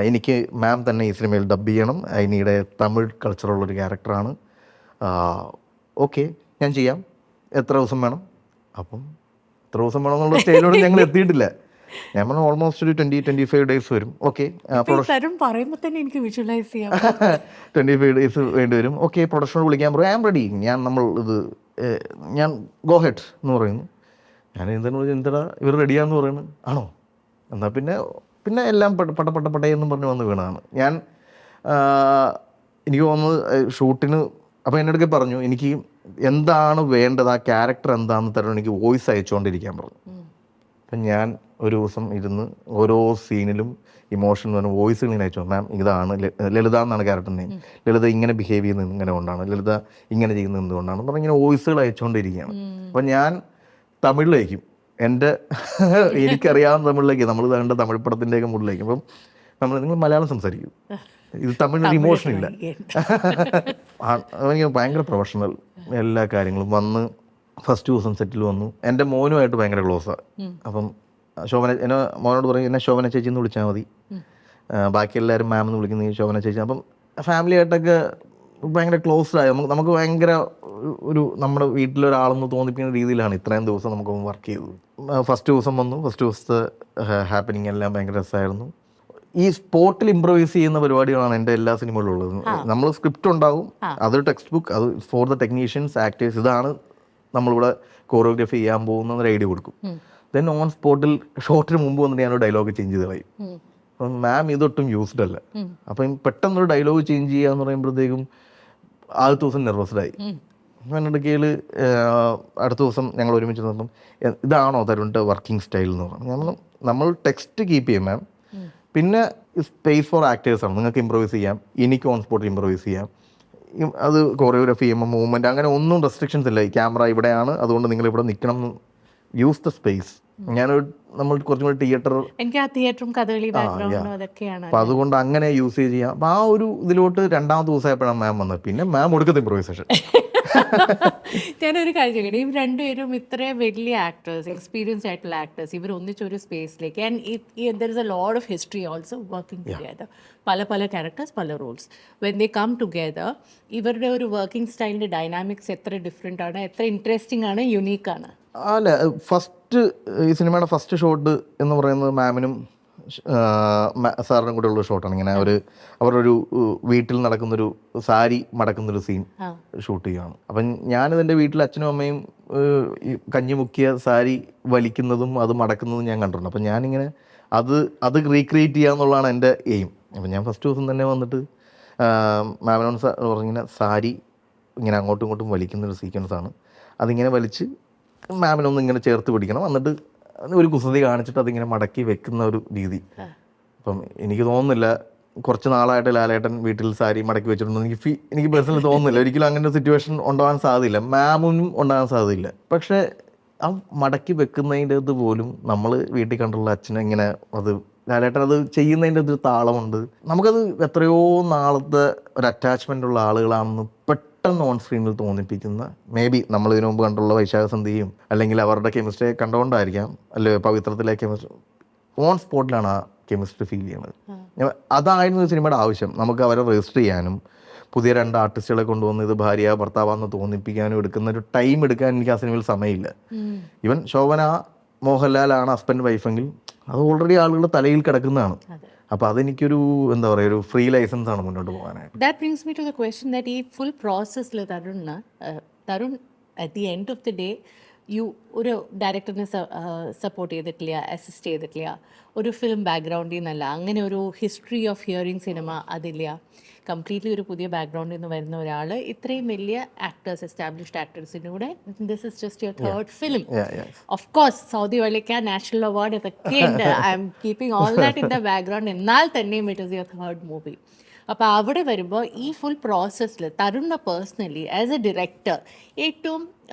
S1: എനിക്ക് മാം തന്നെ ഈ സിനിമയിൽ ഡബ് ചെയ്യണം, അതിനിടെ തമിഴ് കൾച്ചറുള്ളൊരു ക്യാരക്ടറാണ്. ഓക്കെ ഞാൻ ചെയ്യാം, എത്ര ദിവസം വേണം? അപ്പം എത്ര ദിവസം വേണം എന്നുള്ള സ്റ്റേജിലോട് ഞങ്ങൾ എത്തിയിട്ടില്ല. ഞാൻ പറഞ്ഞു ഓൾമോസ്റ്റ് ഒരു 20-25 ഡേയ്സ് വരും. ഓക്കെ, 25 ഡേയ്സ് വേണ്ടി വരും. ഓക്കെ, പ്രൊഡക്ഷനോട് വിളിക്കാൻ പറയും, ഐ ആം റെഡി, ഞാൻ ഗോ ഹെഡ് എന്ന് പറയുന്നു. ഞാൻ എന്താ ഇവർ റെഡിയാന്ന് പറയുന്നു. ആണോ, എന്നാൽ പിന്നെ എല്ലാം പട്ടയെന്നും പറഞ്ഞ് വന്ന് വീണതാണ്. എനിക്ക് തോന്നുന്നത് ഷൂട്ടിന് അപ്പോൾ എൻ്റെ അടുക്കെ പറഞ്ഞു എനിക്ക് എന്താണ് വേണ്ടത്, ആ ക്യാരക്ടർ എന്താണെന്ന് തരണം, എനിക്ക് വോയിസ് അയച്ചുകൊണ്ടിരിക്കാൻ പറഞ്ഞു. അപ്പം ഞാൻ ഒരു ദിവസം ഇരുന്ന് ഓരോ സീനിലും ഇമോഷൻ പറഞ്ഞ വോയിസുകൾ ഇങ്ങനെ അയച്ചു. മാം ഇതാണ് ലളിത എന്നാണ് ക്യാരക്ടറിൻ്റെ നെയിം, ലളിത ഇങ്ങനെ ബിഹേവ് ചെയ്യുന്നത് ഇങ്ങനെ കൊണ്ടാണ്, ലളിത ഇങ്ങനെ ചെയ്യുന്നത് എന്തുകൊണ്ടാണ് പറഞ്ഞ് ഇങ്ങനെ വോയിസുകൾ അയച്ചുകൊണ്ടിരിക്കുകയാണ്. അപ്പം ഞാൻ തമിഴിലേക്കും എനിക്കറിയാവുന്ന തമിഴിലേക്ക്, നമ്മൾ കണ്ട തമിഴ് പടത്തിൻ്റെയൊക്കെ മുകളിലേക്ക്. അപ്പം നിങ്ങൾ മലയാളം സംസാരിക്കും, ഇത് തമിഴിനൊരു ഇമോഷൻ ഇല്ല. എനിക്ക് ഭയങ്കര പ്രൊഫഷണൽ എല്ലാ കാര്യങ്ങളും വന്ന് ഫസ്റ്റ് ദിവസം സെറ്റിൽ വന്നു. എൻ്റെ മോനുമായിട്ട് ഭയങ്കര ക്ലോസാണ്. അപ്പം എന്നെ മോനോട് പറയും എന്നെ ശോഭന ചേച്ചി എന്ന് വിളിച്ചാൽ മതി, ബാക്കി എല്ലാവരും മാം എന്ന് വിളിക്കുന്ന ശോഭന ചേച്ചി. അപ്പം ഫാമിലിയായിട്ടൊക്കെ ഭയങ്കര ക്ലോസ്ഡായി. നമുക്ക് ഭയങ്കര ഒരു നമ്മുടെ വീട്ടിലൊരാളെന്ന് തോന്നിപ്പിക്കുന്ന രീതിയിലാണ് ഇത്രയും ദിവസം നമുക്ക് വർക്ക് ചെയ്തത്. ഫസ്റ്റ് ദിവസം വന്നു, ഫസ്റ്റ് ദിവസത്തെ ഹാപ്പനിങ് എല്ലാം ഭയങ്കര രസമായിരുന്നു. ഈ സ്പോട്ടിൽ ഇംപ്രവൈസ് ചെയ്യുന്ന പരിപാടികളാണ് എൻ്റെ എല്ലാ സിനിമകളിലും ഉള്ളത്. നമ്മൾ സ്ക്രിപ്റ്റ് ഉണ്ടാവും, അതൊരു ടെക്സ്റ്റ് ബുക്ക്, അത് ഫോർ ദ ടെക്നീഷ്യൻസ്, ആക്ടേഴ്സ്, ഇതാണ് നമ്മളിവിടെ കോറിയോഗ്രാഫി ചെയ്യാൻ പോകുന്ന ഒരു ഐഡിയ കൊടുക്കും. ദെൻ ഓൺ സ്പോട്ടിൽ ഷോട്ടിന് മുമ്പ് വന്നിട്ട് ഞാനൊരു ഡയലോഗ് ചേഞ്ച് ചെയ്ത് കളയും. അപ്പം മാം ഇതൊട്ടും യൂസ്ഡ് അല്ല. അപ്പം പെട്ടെന്നൊരു ഡയലോഗ് ചേഞ്ച് ചെയ്യുക എന്ന് പറയുമ്പോഴത്തേക്കും ആദ്യത്തെ ദിവസം നെർവസ്ഡായി. ഇടയ്ക്കയിൽ അടുത്ത ദിവസം ഞങ്ങൾ ഒരുമിച്ച് നിന്നും ഇതാണോ തരുണിൻ്റെ വർക്കിംഗ് സ്റ്റൈൽ എന്ന് പറഞ്ഞു. നമ്മൾ ടെക്സ്റ്റ് കീപ്പ് ചെയ്യും മാം, പിന്നെ സ്പേസ് ഫോർ ആക്ടേഴ്സാണ്, നിങ്ങൾക്ക് ഇമ്പ്രവൈസ് ചെയ്യാം, എനിക്ക് ഓൺ സ്പോട്ട് ഇമ്പ്രവൈസ് ചെയ്യാം, അത് കൊറിയോഗ്രാഫി ചെയ്യുമ്പോൾ മൂവ്മെൻറ്റ് അങ്ങനെ ഒന്നും റെസ്ട്രിക്ഷൻസ് ഇല്ല. ഈ ക്യാമറ ഇവിടെയാണ്, അതുകൊണ്ട് നിങ്ങൾ ഇവിടെ നിൽക്കണം, യൂസ് ദ സ്പേസ്. നമ്മൾ കുറച്ചും കൂടി
S2: തിയേറ്ററും കഥകളി ബാക്ക്ഗ്രൗണ്ടും അതൊക്കെയാണ്,
S1: അപ്പം അതുകൊണ്ട് അങ്ങനെ യൂസ് ചെയ്യാം. അപ്പം ആ ഒരു ഇതിലോട്ട് രണ്ടാമത്തെ ദിവസമായപ്പോഴാണ് മാം വന്നത്. പിന്നെ മാം കൊടുക്കുന്ന ഇമ്പ്രവൈസേഷൻ.
S2: ഞാനൊരു കാര്യം ചോദിക്കട്ടെ, ഇവർ രണ്ടുപേരും ഇത്രയും വലിയ ആക്ടേഴ്സ്, എക്സ്പീരിയൻസ് ആയിട്ടുള്ള ആക്ടേഴ്സ്, ഇവർ ഒന്നിച്ചൊരു സ്പേസിലേക്ക്, and there is a lot of history also working together, പല ക്യാരക്ടേഴ്സ്, പല roles. When they come together, ഇവരുടെ ഒരു വർക്കിംഗ് സ്റ്റൈലിൻ്റെ ഡൈനാമിക്സ് എത്ര ഡിഫറെൻ്റ് ആണ്, എത്ര ഇൻട്രസ്റ്റിംഗ് ആണ്, യുണീക്കാണ്.
S1: അല്ല, ഈ സിനിമയുടെ ഫസ്റ്റ് ഷോട്ട് എന്ന് പറയുന്നത് മാമിനും സാറിനും കൂടെ ഉള്ള ഷോട്ടാണ്. ഇങ്ങനെ അവരുടെ ഒരു വീട്ടിൽ നടക്കുന്നൊരു സാരി മടക്കുന്നൊരു സീൻ ഷൂട്ട് ചെയ്യുകയാണ്. അപ്പം ഞാനിതെൻ്റെ വീട്ടിൽ അച്ഛനും അമ്മയും കഞ്ഞി മുക്കിയ സാരി വലിക്കുന്നതും അത് മടക്കുന്നതും ഞാൻ കണ്ടിട്ടുണ്ട്. അപ്പം ഞാനിങ്ങനെ അത് റീക്രിയേറ്റ് ചെയ്യുക എന്നുള്ളതാണ് എൻ്റെ എയിം. അപ്പം ഞാൻ ഫസ്റ്റ് ദിവസം തന്നെ വന്നിട്ട് മാമിനോട് പറഞ്ഞിങ്ങനെ സാരി ഇങ്ങനെ അങ്ങോട്ടും ഇങ്ങോട്ടും വലിക്കുന്നൊരു സീക്വൻസാണ്. അതിങ്ങനെ വലിച്ച് മാമിനൊന്ന് ഇങ്ങനെ ചേർത്ത് പിടിക്കണം, എന്നിട്ട് ഒരു കുസൃതി കാണിച്ചിട്ട് അതിങ്ങനെ മടക്കി വെക്കുന്ന ഒരു രീതി. അപ്പം എനിക്ക് തോന്നുന്നില്ല കുറച്ച് നാളായിട്ട് ലാലേട്ടൻ വീട്ടിൽ സാരി മടക്കി വെച്ചിട്ടുണ്ടെന്ന് എനിക്ക് പേഴ്സണലി തോന്നുന്നില്ല. ഒരിക്കലും അങ്ങനെ ഒരു സിറ്റുവേഷൻ ഉണ്ടാകാൻ സാധ്യതയില്ല, മാമിനും ഉണ്ടാകാൻ സാധ്യതയില്ല. പക്ഷേ ആ മടക്കി വെക്കുന്നതിൻ്റെ അത് പോലും നമ്മൾ വീട്ടിൽ കണ്ടുള്ള അച്ഛനെ ഇങ്ങനെ അത് ലാലേട്ടൻ അത് ചെയ്യുന്നതിൻ്റെ ഒരു താളമുണ്ട്. നമുക്കത് എത്രയോ നാളത്തെ ഒരു അറ്റാച്ച്മെൻ്റ് ഉള്ള ആളുകളാണെന്ന് പെട്ടെന്ന് ഓൺ സ്ക്രീനിൽ തോന്നിപ്പിക്കുന്ന, മേ ബി നമ്മൾ ഇതിനു മുമ്പ് കണ്ടുള്ള വൈശാഖസന്ധിയും അല്ലെങ്കിൽ അവരുടെ കെമിസ്ട്രി കണ്ടുകൊണ്ടായിരിക്കാം, അല്ലെ പവിത്രത്തിലെ കെമിസ്ട്രി ഓൺ സ്പോട്ടിലാണ് ആ കെമിസ്ട്രി ഫീൽ ചെയ്യുന്നത്. അതായിരുന്നു സിനിമയുടെ ആവശ്യം. നമുക്ക് അവരെ രജിസ്റ്റർ ചെയ്യാനും പുതിയ 2 ആർട്ടിസ്റ്റുകളെ കൊണ്ടുവന്ന് ഇത് ഭാര്യ ഭർത്താവാന്ന് തോന്നിപ്പിക്കാനും എടുക്കുന്ന ഒരു ടൈം എടുക്കാൻ എനിക്ക് ആ സിനിമയിൽ സമയമില്ല. ഈവൻ ശോഭന മോഹൻലാലാണ് ഹസ്ബൻഡ് വൈഫെങ്കിൽ അത് ഓൾറെഡി ആളുകളുടെ തലയിൽ കിടക്കുന്നതാണ്. അപ്പോൾ അതെനിക്കൊരു എന്താ പറയുക, ഒരു ഫ്രീ ലൈസൻസ് ആണ് മുന്നോട്ട് പോകാനായിട്ട്.
S2: That brings me to the question that ഈ ഫുൾ പ്രോസസ്സിൽ Tarun at the end of the day ഒരു ഡയറക്ടറിനെ സപ്പോർട്ട് ചെയ്തിട്ടില്ല, അസിസ്റ്റ് ചെയ്തിട്ടില്ല, ഒരു ഫിലിം ബാക്ക്ഗ്രൗണ്ടിൽ നിന്നല്ല, അങ്ങനെ ഒരു ഹിസ്റ്ററി ഓഫ് ഹിയറിംഗ് സിനിമ അതില്ല, കംപ്ലീറ്റ്ലി ഒരു പുതിയ ബാക്ക്ഗ്രൗണ്ടിൽ നിന്ന് വരുന്ന ഒരാൾ ഇത്രയും വലിയ ആക്ടേഴ്സ്, എസ്റ്റാബ്ലിഷ്ഡ് ആക്ടേഴ്സിൻ്റെ കൂടെ this is just your third film. Of course Saudi Vellakka national award ഇതൊക്കെ ഉണ്ട്, I'm keeping all that in the background, എന്നാൽ തന്നെയും it is your third movie. അപ്പോൾ അവിടെ വരുമ്പോൾ ഈ ഫുൾ പ്രോസസ്സിൽ തരുണിനെ പേഴ്സണലി ആസ് എ ഡയറക്ടർ ഏറ്റവും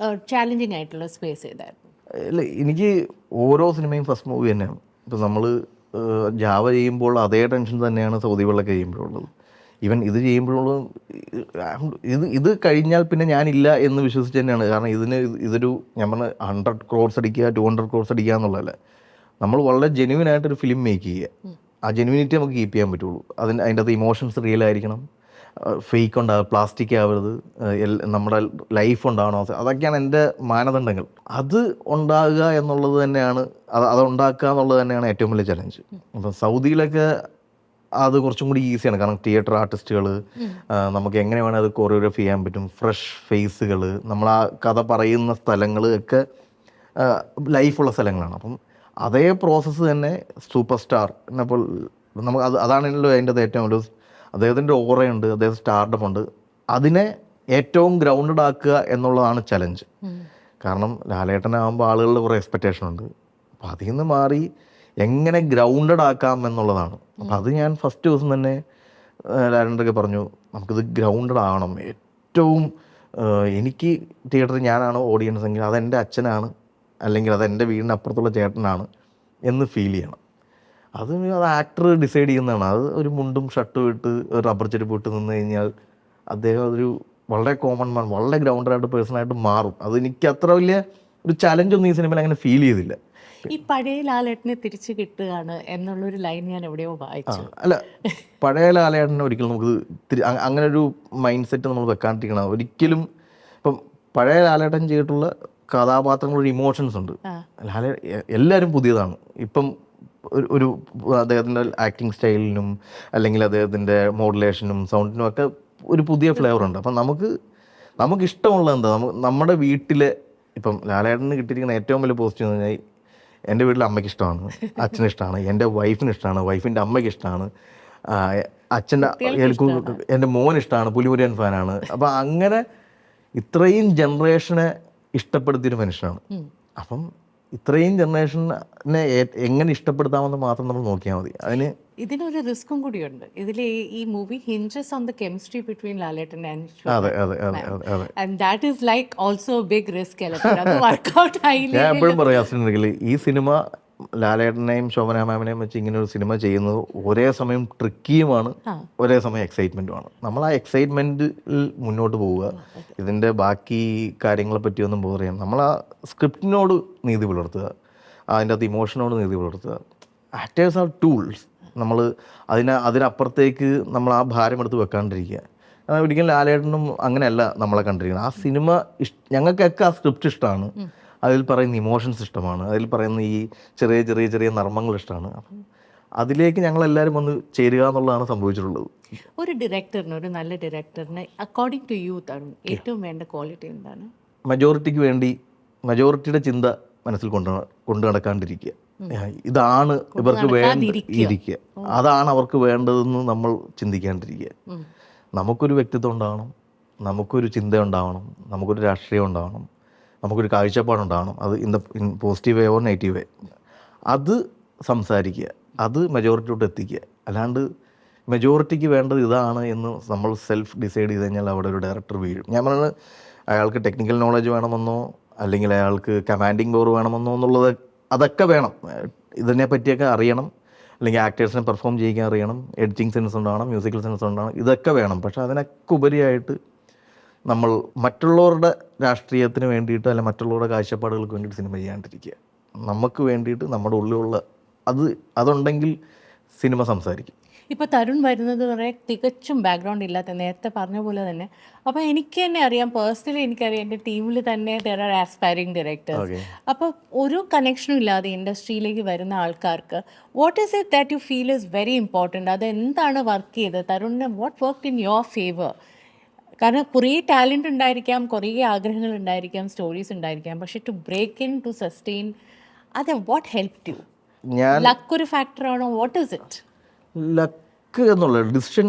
S2: ചാലഞ്ചിങ് ആയിട്ടുള്ള സ്പേസ് ഏതായിരുന്നു?
S1: അല്ല, എനിക്ക് ഓരോ സിനിമയും ഫസ്റ്റ് മൂവി തന്നെയാണ്. ഇപ്പോൾ നമ്മൾ ജാവ ചെയ്യുമ്പോൾ അതേ ടെൻഷൻ തന്നെയാണ് സൗദി വെള്ളമൊക്കെ ചെയ്യുമ്പോഴുള്ളത്. ഈവൻ ഇത് ചെയ്യുമ്പോഴുള്ള ഇത് കഴിഞ്ഞാൽ പിന്നെ ഞാനില്ല എന്ന് വിശ്വസിച്ച് തന്നെയാണ്. കാരണം ഇതൊരു ഞാൻ പറഞ്ഞ 100 crores അടിക്കുക 200 crores അടിക്കുക എന്നുള്ളതല്ല, നമ്മൾ വളരെ ജെന്യുവൻ ആയിട്ടൊരു ഫിലിം മേക്ക് ചെയ്യുക. ആ ജെന്യുവിനിറ്റി നമുക്ക് കീപ്പ് ചെയ്യാൻ പറ്റുള്ളൂ. അതിൻ്റെ അകത്ത് ഇമോഷൻസ് റിയൽ ആയിരിക്കണം, ഫേക്ക് ഉണ്ടാകും, പ്ലാസ്റ്റിക് ആവരുത്, നമ്മുടെ ലൈഫ് ഉണ്ടാകണം. അതൊക്കെയാണ് എൻ്റെ മാനദണ്ഡങ്ങൾ. അത് ഉണ്ടാകുക എന്നുള്ളത് തന്നെയാണ്, അത് ഉണ്ടാക്കുക എന്നുള്ളത് തന്നെയാണ് ഏറ്റവും വലിയ ചലഞ്ച്. അപ്പം സൗദിയിലൊക്കെ അത് കുറച്ചും കൂടി ഈസിയാണ്. കാരണം തിയേറ്റർ ആർട്ടിസ്റ്റുകൾ, നമുക്ക് എങ്ങനെ വേണേൽ അത് കൊറിയോഗ്രാഫി ചെയ്യാൻ പറ്റും, ഫ്രഷ് ഫേസുകൾ, നമ്മൾ ആ കഥ പറയുന്ന സ്ഥലങ്ങൾ ഒക്കെ ലൈഫുള്ള സ്ഥലങ്ങളാണ്. അപ്പം അതേ പ്രോസസ്സ് തന്നെ സൂപ്പർ സ്റ്റാർ എന്നപ്പോൾ നമുക്ക് അതാണല്ലോ അതിൻ്റെ ഏറ്റവും ഒരു അദ്ദേഹത്തിൻ്റെ ഓറയുണ്ട്, അദ്ദേഹം സ്റ്റാർഡം ഉണ്ട്. അതിനെ ഏറ്റവും ഗ്രൗണ്ടഡ് ആക്കുക എന്നുള്ളതാണ് ചലഞ്ച്. കാരണം ലാലേട്ടനാകുമ്പോൾ ആളുകളുടെ കുറേ എക്സ്പെക്റ്റേഷൻ ഉണ്ട്. അപ്പോൾ അതിൽ നിന്ന് മാറി എങ്ങനെ ഗ്രൗണ്ടഡ് ആക്കാം എന്നുള്ളതാണ്. അപ്പോൾ അത് ഞാൻ ഫസ്റ്റ് ദിവസം തന്നെ ലാലേട്ടനൊക്കെ പറഞ്ഞു, നമുക്കിത് ഗ്രൗണ്ടഡ് ആവണം. ഏറ്റവും എനിക്ക് തിയേറ്ററിൽ ഞാനാണ് ഓഡിയൻസ് എങ്കിൽ അതെൻ്റെ അച്ഛനാണ്, അല്ലെങ്കിൽ അതെൻ്റെ വീടിനപ്പുറത്തുള്ള ചേട്ടനാണ് എന്ന് ഫീൽ ചെയ്യണം. അത് ആക്ടർ ഡിസൈഡ് ചെയ്യുന്നതാണ്. അത് ഒരു മുണ്ടും ഷർട്ടും ഇട്ട് റബ്ബർ ചെരുപ്പ് ഇട്ട് നിന്ന് കഴിഞ്ഞാൽ അദ്ദേഹം ഒരു വളരെ കോമൺ മാൻ, വളരെ ഗ്രൗണ്ടഡായിട്ട് പേഴ്സണായിട്ട് മാറും. അത് എനിക്ക് അത്ര വലിയ ഒരു ചലഞ്ചൊന്നും ഈ സിനിമയിൽ അങ്ങനെ ഫീൽ ചെയ്തില്ല.
S2: ഈ പഴയ ലാലേട്ടനെ തിരിച്ചു കിട്ടുകയാണ് എന്നുള്ളൊരു ലൈൻ ഞാൻ എവിടെയോ വായിച്ചു.
S1: അല്ല, പഴയ ലാലേട്ടനെ ഒരിക്കലും നമുക്ക് അങ്ങനെ ഒരു മൈൻഡ് സെറ്റ് നമ്മൾ വെക്കാണ്ടിരിക്കണം ഒരിക്കലും. ഇപ്പം പഴയ ലാലേട്ടൻ ചെയ്തിട്ടുള്ള കഥാപാത്രങ്ങളൊരു ഇമോഷൻസ് ഉണ്ട്. എല്ലാവരും പുതിയതാണ്. ഇപ്പം ഒരു അദ്ദേഹത്തിൻ്റെ ആക്ടിങ് സ്റ്റൈലിനും അല്ലെങ്കിൽ അദ്ദേഹത്തിൻ്റെ മോഡുലേഷനും സൗണ്ടിനും ഒക്കെ ഒരു പുതിയ ഫ്ലേവർ ഉണ്ട്. അപ്പം നമുക്ക് ഇഷ്ടമുള്ളത് എന്താ, നമ്മുടെ വീട്ടിലെ ഇപ്പം ലാലേട്ടന് കിട്ടിയിരിക്കുന്ന ഏറ്റവും വലിയ പോസിറ്റീവ് എന്ന് പറഞ്ഞാൽ എൻ്റെ വീട്ടിൽ അമ്മയ്ക്ക് ഇഷ്ടമാണ്, അച്ഛന് ഇഷ്ടമാണ്, എൻ്റെ വൈഫിന് ഇഷ്ടമാണ്, വൈഫിൻ്റെ അമ്മയ്ക്ക് ഇഷ്ടമാണ്, അച്ഛൻ്റെ എൻ്റെ മോൻ ഇഷ്ടമാണ്, പുലിമുരുകൻ ഫാനാണ്. അപ്പം അങ്ങനെ ഇത്രയും ജനറേഷനെ ഇഷ്ടപ്പെടുത്തിയൊരു മനുഷ്യനാണ്. അപ്പം ഇത്രയും ജനറേഷനെ എങ്ങനെ ഇഷ്ടപ്പെടുത്താമെന്ന് മാത്രം നമ്മൾ നോക്കിയാൽ മതി.
S2: ഇതിനൊരു റിസ്ക്കും കൂടിയുണ്ട്. ഇതിൽ ഈ movie hinges on the chemistry between Lalettan and and that is like also big risk. അത് വർക്ക്ഔട്ട് ആയില്ല.
S1: ഞാൻ എപ്പോഴും പറയാം, ഈ സിനിമ ലാലേട്ടനെയും ശോഭന മാമിനെയും വെച്ച് ഇങ്ങനെ ഒരു സിനിമ ചെയ്യുന്നത് ഒരേ സമയം ട്രിക്കിയുമാണ്, ഒരേ സമയം എക്സൈറ്റ്മെൻറ്റുമാണ്. നമ്മൾ ആ എക്സൈറ്റ്മെൻറ്റിൽ മുന്നോട്ട് പോവുക. ഇതിൻ്റെ ബാക്കി കാര്യങ്ങളെ പറ്റിയൊന്നും പറയാം. നമ്മൾ ആ സ്ക്രിപ്റ്റിനോട് നീതി പുലർത്തുക, അതിൻ്റെ അകത്ത് ഇമോഷനോട് നീതി പുലർത്തുക. Actors are tools. നമ്മൾ അതിനപ്പുറത്തേക്ക് നമ്മൾ ആ ഭാരം എടുത്ത് വെക്കാണ്ടിരിക്കുക. ഒരിക്കലും ലാലേട്ടനും അങ്ങനെയല്ല നമ്മളെ കണ്ടിരിക്കുന്നത്. ആ സിനിമ ഞങ്ങൾക്കൊക്കെ ആ സ്ക്രിപ്റ്റ് ഇഷ്ടമാണ്, അതിൽ പറയുന്ന ഇമോഷൻസ് ഇഷ്ടമാണ്, അതിൽ പറയുന്ന ഈ ചെറിയ ചെറിയ ചെറിയ നർമ്മങ്ങൾ ഇഷ്ടമാണ്. അപ്പം അതിലേക്ക് ഞങ്ങളെല്ലാവരും വന്ന് ചേരുക എന്നുള്ളതാണ് സംഭവിച്ചിട്ടുള്ളത്.
S2: ഒരു ഡയറക്ടറിന്, ഒരു നല്ല ഡയറക്ടറിന് അക്കോർഡിംഗ് ടു യു തരുൺ ഏറ്റവും വേണ്ട ക്വാളിറ്റി എന്താണ്?
S1: മജോറിറ്റിക്ക് വേണ്ടി മജോറിറ്റിയുടെ ചിന്ത മനസ്സിൽ കൊണ്ടു നടക്കാണ്ടിരിക്കുക. ഇതാണ് ഇവർക്ക് വേണ്ടിരിക്കുക, അതാണ് അവർക്ക് വേണ്ടതെന്ന് നമ്മൾ ചിന്തിക്കാണ്ടിരിക്കുക. നമുക്കൊരു വ്യക്തിത്വം ഉണ്ടാവണം, നമുക്കൊരു ചിന്ത ഉണ്ടാവണം, നമുക്കൊരു രാഷ്ട്രീയം ഉണ്ടാവണം, നമുക്കൊരു കാഴ്ചപ്പാടുണ്ടാവണം, അത് in positive way or negative വേ. അത് സംസാരിക്കുക, അത് മെജോറിറ്റിയോട്ട് എത്തിക്കുക. അല്ലാണ്ട് മെജോറിറ്റിക്ക് വേണ്ടത് ഇതാണ് എന്ന് നമ്മൾ സെൽഫ് ഡിസൈഡ് ചെയ്ത് കഴിഞ്ഞാൽ അവിടെ ഒരു ഡയറക്ടർ വീഴും. ഞാൻ പറഞ്ഞത് അയാൾക്ക് ടെക്നിക്കൽ നോളജ് വേണമെന്നോ അല്ലെങ്കിൽ അയാൾക്ക് കമാൻഡിങ് പവർ വേണമെന്നോ എന്നുള്ളത് അതൊക്കെ വേണം. ഇതിനെ പറ്റിയൊക്കെ അറിയണം, അല്ലെങ്കിൽ ആക്ടേഴ്സിനെ പെർഫോം ചെയ്യിക്കാൻ അറിയണം, എഡിറ്റിംഗ് സെൻസ് ഉണ്ടാവണം, മ്യൂസിക്കൽ സെൻസ് ഉണ്ടാവണം, ഇതൊക്കെ വേണം. പക്ഷെ അതിനൊക്കെ ഉപരിയായിട്ട് നമ്മൾ മറ്റുള്ളവരുടെ രാഷ്ട്രീയത്തിന് വേണ്ടിയിട്ട് അല്ലെങ്കിൽ മറ്റുള്ളവരുടെ കാഴ്ചപ്പാടുകൾക്ക് വേണ്ടിയിട്ട് സിനിമ ചെയ്യാണ്ടിരിക്കുക. നമുക്ക് വേണ്ടിയിട്ട് നമ്മുടെ ഉള്ളിലുള്ള അതുണ്ടെങ്കിൽ സിനിമ സംസാരിക്കും.
S2: ഇപ്പോൾ തരുൺ വരുന്നത് കുറേ തികച്ചും ബാക്ക്ഗ്രൗണ്ട് ഇല്ലാത്ത, നേരത്തെ പറഞ്ഞ പോലെ തന്നെ. അപ്പോൾ എനിക്ക് തന്നെ അറിയാം, പേഴ്സണലി എനിക്കറിയാം, എൻ്റെ ടീമിൽ തന്നെ ദർ ആർ ആസ്പയറിംഗ് ഡയറക്ടേഴ്സ്. അപ്പോൾ ഒരു കണക്ഷനും ഇല്ലാതെ ഇൻഡസ്ട്രിയിലേക്ക് വരുന്ന ആൾക്കാർക്ക് what is it that you feel is very important? അത് എന്താണ് വർക്ക് ചെയ്തത് തരുണിന്? What work in your favour? കാരണം കുറേ ടാലൻറ്റ് ഉണ്ടായിരിക്കാം, കുറേ ആഗ്രഹങ്ങൾ ഉണ്ടായിരിക്കാം, സ്റ്റോറീസ് ഉണ്ടായിരിക്കാം, പക്ഷെ to break in, to sustain, അത് വാട്ട് ഹെൽപ് യു? ലക്ക് ഒരു ഫാക്ടറാണോ? What is it?
S1: ലക്ക് എന്നുള്ള ഡിസിഷൻ,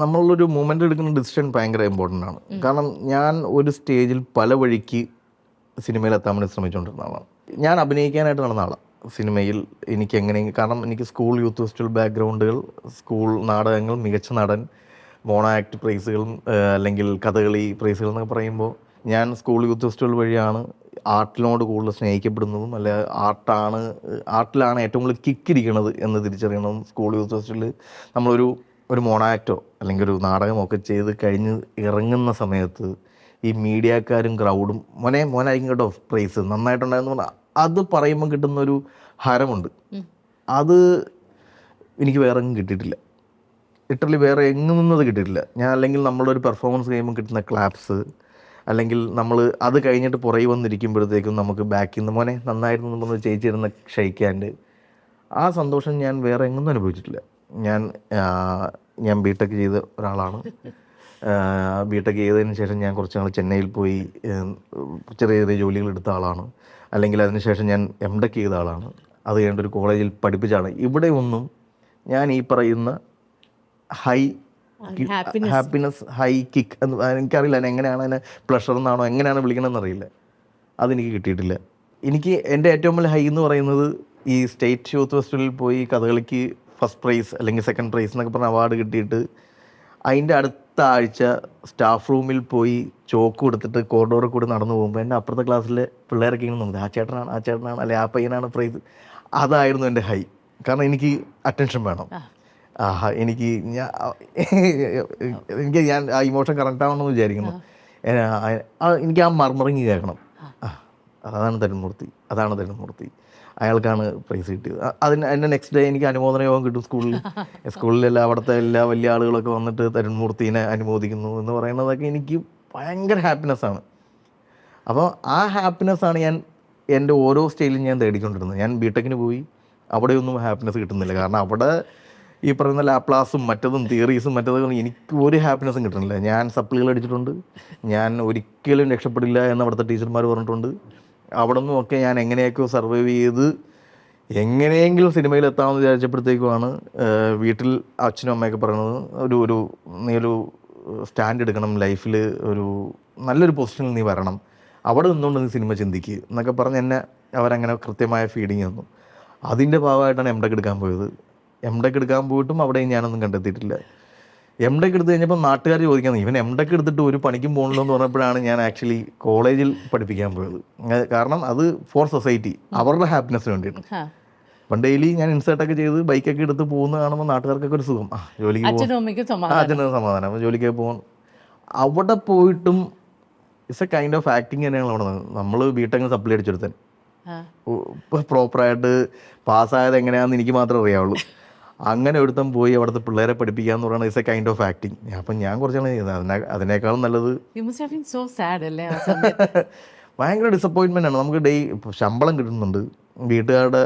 S1: നമ്മളൊരു മൂമെൻ്റ് എടുക്കുന്ന ഡിസിഷൻ ഭയങ്കര ഇമ്പോർട്ടൻ്റ് ആണ്. കാരണം ഞാൻ ഒരു സ്റ്റേജിൽ പല വഴിക്ക് സിനിമയിലെത്താൻ വേണ്ടി ശ്രമിച്ചുകൊണ്ടിരുന്ന ആളാണ്. ഞാൻ അഭിനയിക്കാനായിട്ട് നടന്ന ആളാണ് സിനിമയിൽ. എനിക്ക് എങ്ങനെയെങ്കിലും, കാരണം എനിക്ക് സ്കൂൾ യൂത്ത് ഫെസ്റ്റിവൽ ബാക്ക്ഗ്രൗണ്ടുകൾ, സ്കൂൾ നാടകങ്ങൾ, മികച്ച നടൻ, മോണോ ആക്ട് പ്രൈസുകളും അല്ലെങ്കിൽ കഥകളി പ്രൈസുകൾ എന്നൊക്കെ പറയുമ്പോൾ ഞാൻ സ്കൂൾ യൂത്ത് ഫെസ്റ്റിവൽ വഴിയാണ് ആർട്ടിനോട് കൂടുതൽ സ്നേഹിക്കപ്പെടുന്നതും, അല്ലെ ആർട്ടിലാണ് ഏറ്റവും കൂടുതൽ കിക്കിരിക്കണത് എന്ന് തിരിച്ചറിയണതും. സ്കൂൾ യൂത്ത് ഫെസ്റ്റിവലിൽ നമ്മളൊരു മോണോ ആക്റ്റോ അല്ലെങ്കിൽ ഒരു നാടകമോ ഒക്കെ ചെയ്ത് കഴിഞ്ഞ് ഇറങ്ങുന്ന സമയത്ത് ഈ മീഡിയക്കാരും ക്രൗഡും മോനായിരിക്കും കേട്ടോ പ്രൈസ് നന്നായിട്ടുണ്ടായിരുന്നു പറഞ്ഞാൽ അത് പറയുമ്പോൾ കിട്ടുന്നൊരു ഹരമുണ്ട്. അത് എനിക്ക് വേറെ എങ്ങും കിട്ടിയിട്ടില്ല. ലിറ്ററലി വേറെ എങ്ങും നിന്നത് കിട്ടിയിട്ടില്ല. ഞാൻ അല്ലെങ്കിൽ നമ്മളൊരു പെർഫോമൻസ് കഴിയുമ്പോൾ കിട്ടുന്ന ക്ലാപ്സ്, അല്ലെങ്കിൽ നമ്മൾ അത് കഴിഞ്ഞിട്ട് പുറകെ വന്നിരിക്കുമ്പോഴത്തേക്കും നമുക്ക് ബാക്കിൽ നിന്ന് മോനെ നന്നായിരുന്നു എന്ന് പറഞ്ഞ് ചേച്ചിരുന്ന ക്ഷയിക്കാണ്ട് ആ സന്തോഷം ഞാൻ വേറെ എങ്ങും അനുഭവിച്ചിട്ടില്ല. ഞാൻ ബിടെക് ചെയ്ത ഒരാളാണ്. ബിടെക് ചെയ്തതിന് ശേഷം ഞാൻ കുറച്ച് നാൾ ചെന്നൈയിൽ പോയി ചെറിയ ചെറിയ ജോലികൾ എടുത്ത ആളാണ്. അല്ലെങ്കിൽ അതിനുശേഷം ഞാൻ എംടെക് ചെയ്ത ആളാണ്. അത് കഴിഞ്ഞിട്ട് ഒരു കോളേജിൽ പഠിപ്പിച്ചാണ്. ഇവിടെ ഒന്നും ഞാൻ ഈ പറയുന്ന ഹാപ്പിനെസ്, ഹൈ കിക്ക് എന്ന് എനിക്കറിയില്ല എങ്ങനെയാണ് അതിനെ, പ്ലഷർ എന്നാണോ എങ്ങനെയാണ് വിളിക്കണമെന്ന് അറിയില്ല, അതെനിക്ക് കിട്ടിയിട്ടില്ല. എനിക്ക് എൻ്റെ ഏറ്റവും വലിയ ഹൈ എന്ന് പറയുന്നത് ഈ സ്റ്റേറ്റ് യൂത്ത് ഫെസ്റ്റിവലിൽ പോയി കഥകളിക്ക് ഫസ്റ്റ് പ്രൈസ് അല്ലെങ്കിൽ സെക്കൻഡ് പ്രൈസ് എന്നൊക്കെ പറഞ്ഞ അവാർഡ് കിട്ടിയിട്ട് അതിൻ്റെ അടുത്ത ആഴ്ച സ്റ്റാഫ് റൂമിൽ പോയി ചോക്ക് കൊടുത്തിട്ട് കോറിഡോറിൽ കൂടി നടന്നു പോകുമ്പോൾ എൻ്റെ അപ്പുറത്തെ ക്ലാസ്സിലെ പിള്ളേരൊക്കെ ഇങ്ങനെ നോക്കുന്നത്, ആ ചേട്ടനാണ് അല്ലെ ആ പയ്യനാണ് പ്രൈസ്. അതായിരുന്നു എൻ്റെ ഹൈ. കാരണം എനിക്ക് അറ്റൻഷൻ വേണം. എനിക്ക് ഞാൻ ആ ഇമോഷൻ കറക്റ്റ് ആവണമെന്ന് വിചാരിക്കുന്നു. എനിക്ക് ആ മർമറിങ് കേൾക്കണം. അതാണ് തരുൺമൂർത്തി, അയാൾക്കാണ് പ്രൈസ് കിട്ടിയത്. അതിൻ്റെ നെക്സ്റ്റ് ഡേ എനിക്ക് അനുമോദന യോഗം കിട്ടും സ്കൂളിലെല്ലാം അവിടുത്തെ എല്ലാ വലിയ ആളുകളൊക്കെ വന്നിട്ട് തരുൺമൂർത്തിനെ അനുമോദിക്കുന്നു എന്ന് പറയുന്നതൊക്കെ എനിക്ക് ഭയങ്കര ഹാപ്പിനെസ്സാണ്. അപ്പോൾ ആ ഹാപ്പിനെസ്സാണ് ഞാൻ എൻ്റെ ഓരോ സ്റ്റേജിലും ഞാൻ തേടിക്കൊണ്ടിരുന്നത്. ഞാൻ ബിടെക്കിന് പോയി, അവിടെയൊന്നും ഹാപ്പിനെസ് കിട്ടുന്നില്ല. കാരണം അവിടെ ഈ പറയുന്ന ലാപ്ലാസും മറ്റതും തിയറീസും മറ്റതും എനിക്ക് ഒരു ഹാപ്പിനെസ്സും കിട്ടുന്നില്ല. ഞാൻ സപ്ലികൾ അടിച്ചിട്ടുണ്ട്, ഞാൻ ഒരിക്കലും രക്ഷപ്പെടില്ല എന്ന് അവിടുത്തെ ടീച്ചർമാർ പറഞ്ഞിട്ടുണ്ട്. അവിടെ നിന്നുമൊക്കെ ഞാൻ എങ്ങനെയൊക്കെയോ സർവൈവ് ചെയ്ത് എങ്ങനെയെങ്കിലും സിനിമയിലെത്താമെന്ന് വിചാരിച്ചപ്പോഴത്തേക്കുമാണ് വീട്ടിൽ അച്ഛനും അമ്മയൊക്കെ പറയുന്നത് നീ ഒരു സ്റ്റാൻഡ് എടുക്കണം ലൈഫിൽ, ഒരു നല്ലൊരു പൊസിഷനിൽ നീ വരണം, അവിടെ നിന്നുകൊണ്ട് നീ സിനിമ ചിന്തിക്കുക എന്നൊക്കെ പറഞ്ഞ് എന്നെ അവരങ്ങനെ കൃത്യമായ ഫീഡിങ് തന്നു. അതിൻ്റെ ഭാഗമായിട്ടാണ് എംടെക് എടുക്കാൻ പോയത്. എംടെക് എടുക്കാൻ പോയിട്ടും അവിടെയും ഞാനൊന്നും കണ്ടെത്തിയിട്ടില്ല. എംടെക് എടുത്ത് കഴിഞ്ഞപ്പോൾ നാട്ടുകാർ ചോദിക്കാൻ, ഇവൻ എംടെക് എടുത്തിട്ട് ഒരു പണിക്കും പോകണല്ലോ എന്ന് പറഞ്ഞപ്പോഴാണ് ഞാൻ ആക്ച്വലി കോളേജിൽ പഠിപ്പിക്കാൻ പോയത്. കാരണം അത് ഫോർ സൊസൈറ്റി, അവരുടെ ഹാപ്പിനെസ്സിന് വേണ്ടിയിട്ട്. അപ്പം ഡെയിലി ഞാൻ ഇൻസേർട്ടൊക്കെ ചെയ്ത് ബൈക്കൊക്കെ എടുത്ത് പോകുന്ന കാണുമ്പോൾ നാട്ടുകാർക്കൊക്കെ ഒരു സുഖം, ജോലിക്ക് പോകും, അച്ഛനും സമാധാനം, അപ്പോൾ ജോലിക്കൊക്കെ പോകാൻ. അവിടെ പോയിട്ടും it's A kind of acting തന്നെയാണ് അവിടെ. നമ്മൾ ബിടെക് സപ്ലൈ അടിച്ചെടുത്താൻ പ്രോപ്പറായിട്ട് പാസ്സായത് എങ്ങനെയാണെന്ന് എനിക്ക് മാത്രമേ അറിയാവുള്ളൂ. അങ്ങനെ ഒരുത്തം പോയി അവിടുത്തെ പിള്ളേരെ പഠിപ്പിക്കുക എന്ന് പറയുന്നത് it's A kind of acting. അപ്പം ഞാൻ കുറച്ചാണ് ചെയ്തത്. അതിനേക്കാളും നല്ലത് ഭയങ്കര ഡിസപ്പോയിൻമെൻ്റ് ആണ്. നമുക്ക് ശമ്പളം കിട്ടുന്നുണ്ട്, വീട്ടുകാരുടെ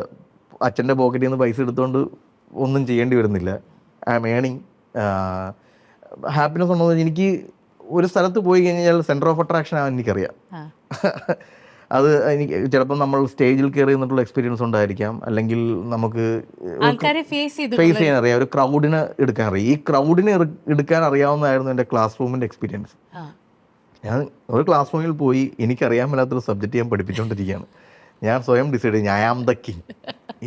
S1: അച്ഛൻ്റെ പോക്കറ്റിൽ നിന്ന് പൈസ എടുത്തുകൊണ്ട് ഒന്നും ചെയ്യേണ്ടി വരുന്നില്ല. I am ഏണിങ്. ഹാപ്പിനെസ് ഉണ്ടോ? എനിക്ക് ഒരു സ്ഥലത്ത് പോയി കഴിഞ്ഞാൽ സെൻറ്റർ ഓഫ് അട്രാക്ഷൻ ആണെന്ന് എനിക്കറിയാം. അത് എനിക്ക് ചിലപ്പോൾ നമ്മൾ സ്റ്റേജിൽ കയറി നിന്നിട്ടുള്ള എക്സ്പീരിയൻസ് ഉണ്ടായിരിക്കാം, അല്ലെങ്കിൽ നമുക്ക് ഫേസ് ചെയ്യാൻ അറിയാം, ഒരു ക്രൗഡിനെ എടുക്കാൻ അറിയാം. ഈ ക്രൗഡിനെ എടുക്കാൻ അറിയാവുന്നതായിരുന്നു എൻ്റെ ക്ലാസ് റൂമിൻ്റെ എക്സ്പീരിയൻസ്. ഞാൻ ഒരു ക്ലാസ് റൂമിൽ പോയി എനിക്കറിയാൻ മേലാത്തൊരു സബ്ജക്റ്റ് ഞാൻ പഠിപ്പിച്ചുകൊണ്ടിരിക്കുകയാണ്. ഞാൻ സ്വയം ഡിസൈഡ് ചെയ്യും ഐ ആം ദ കിങ്.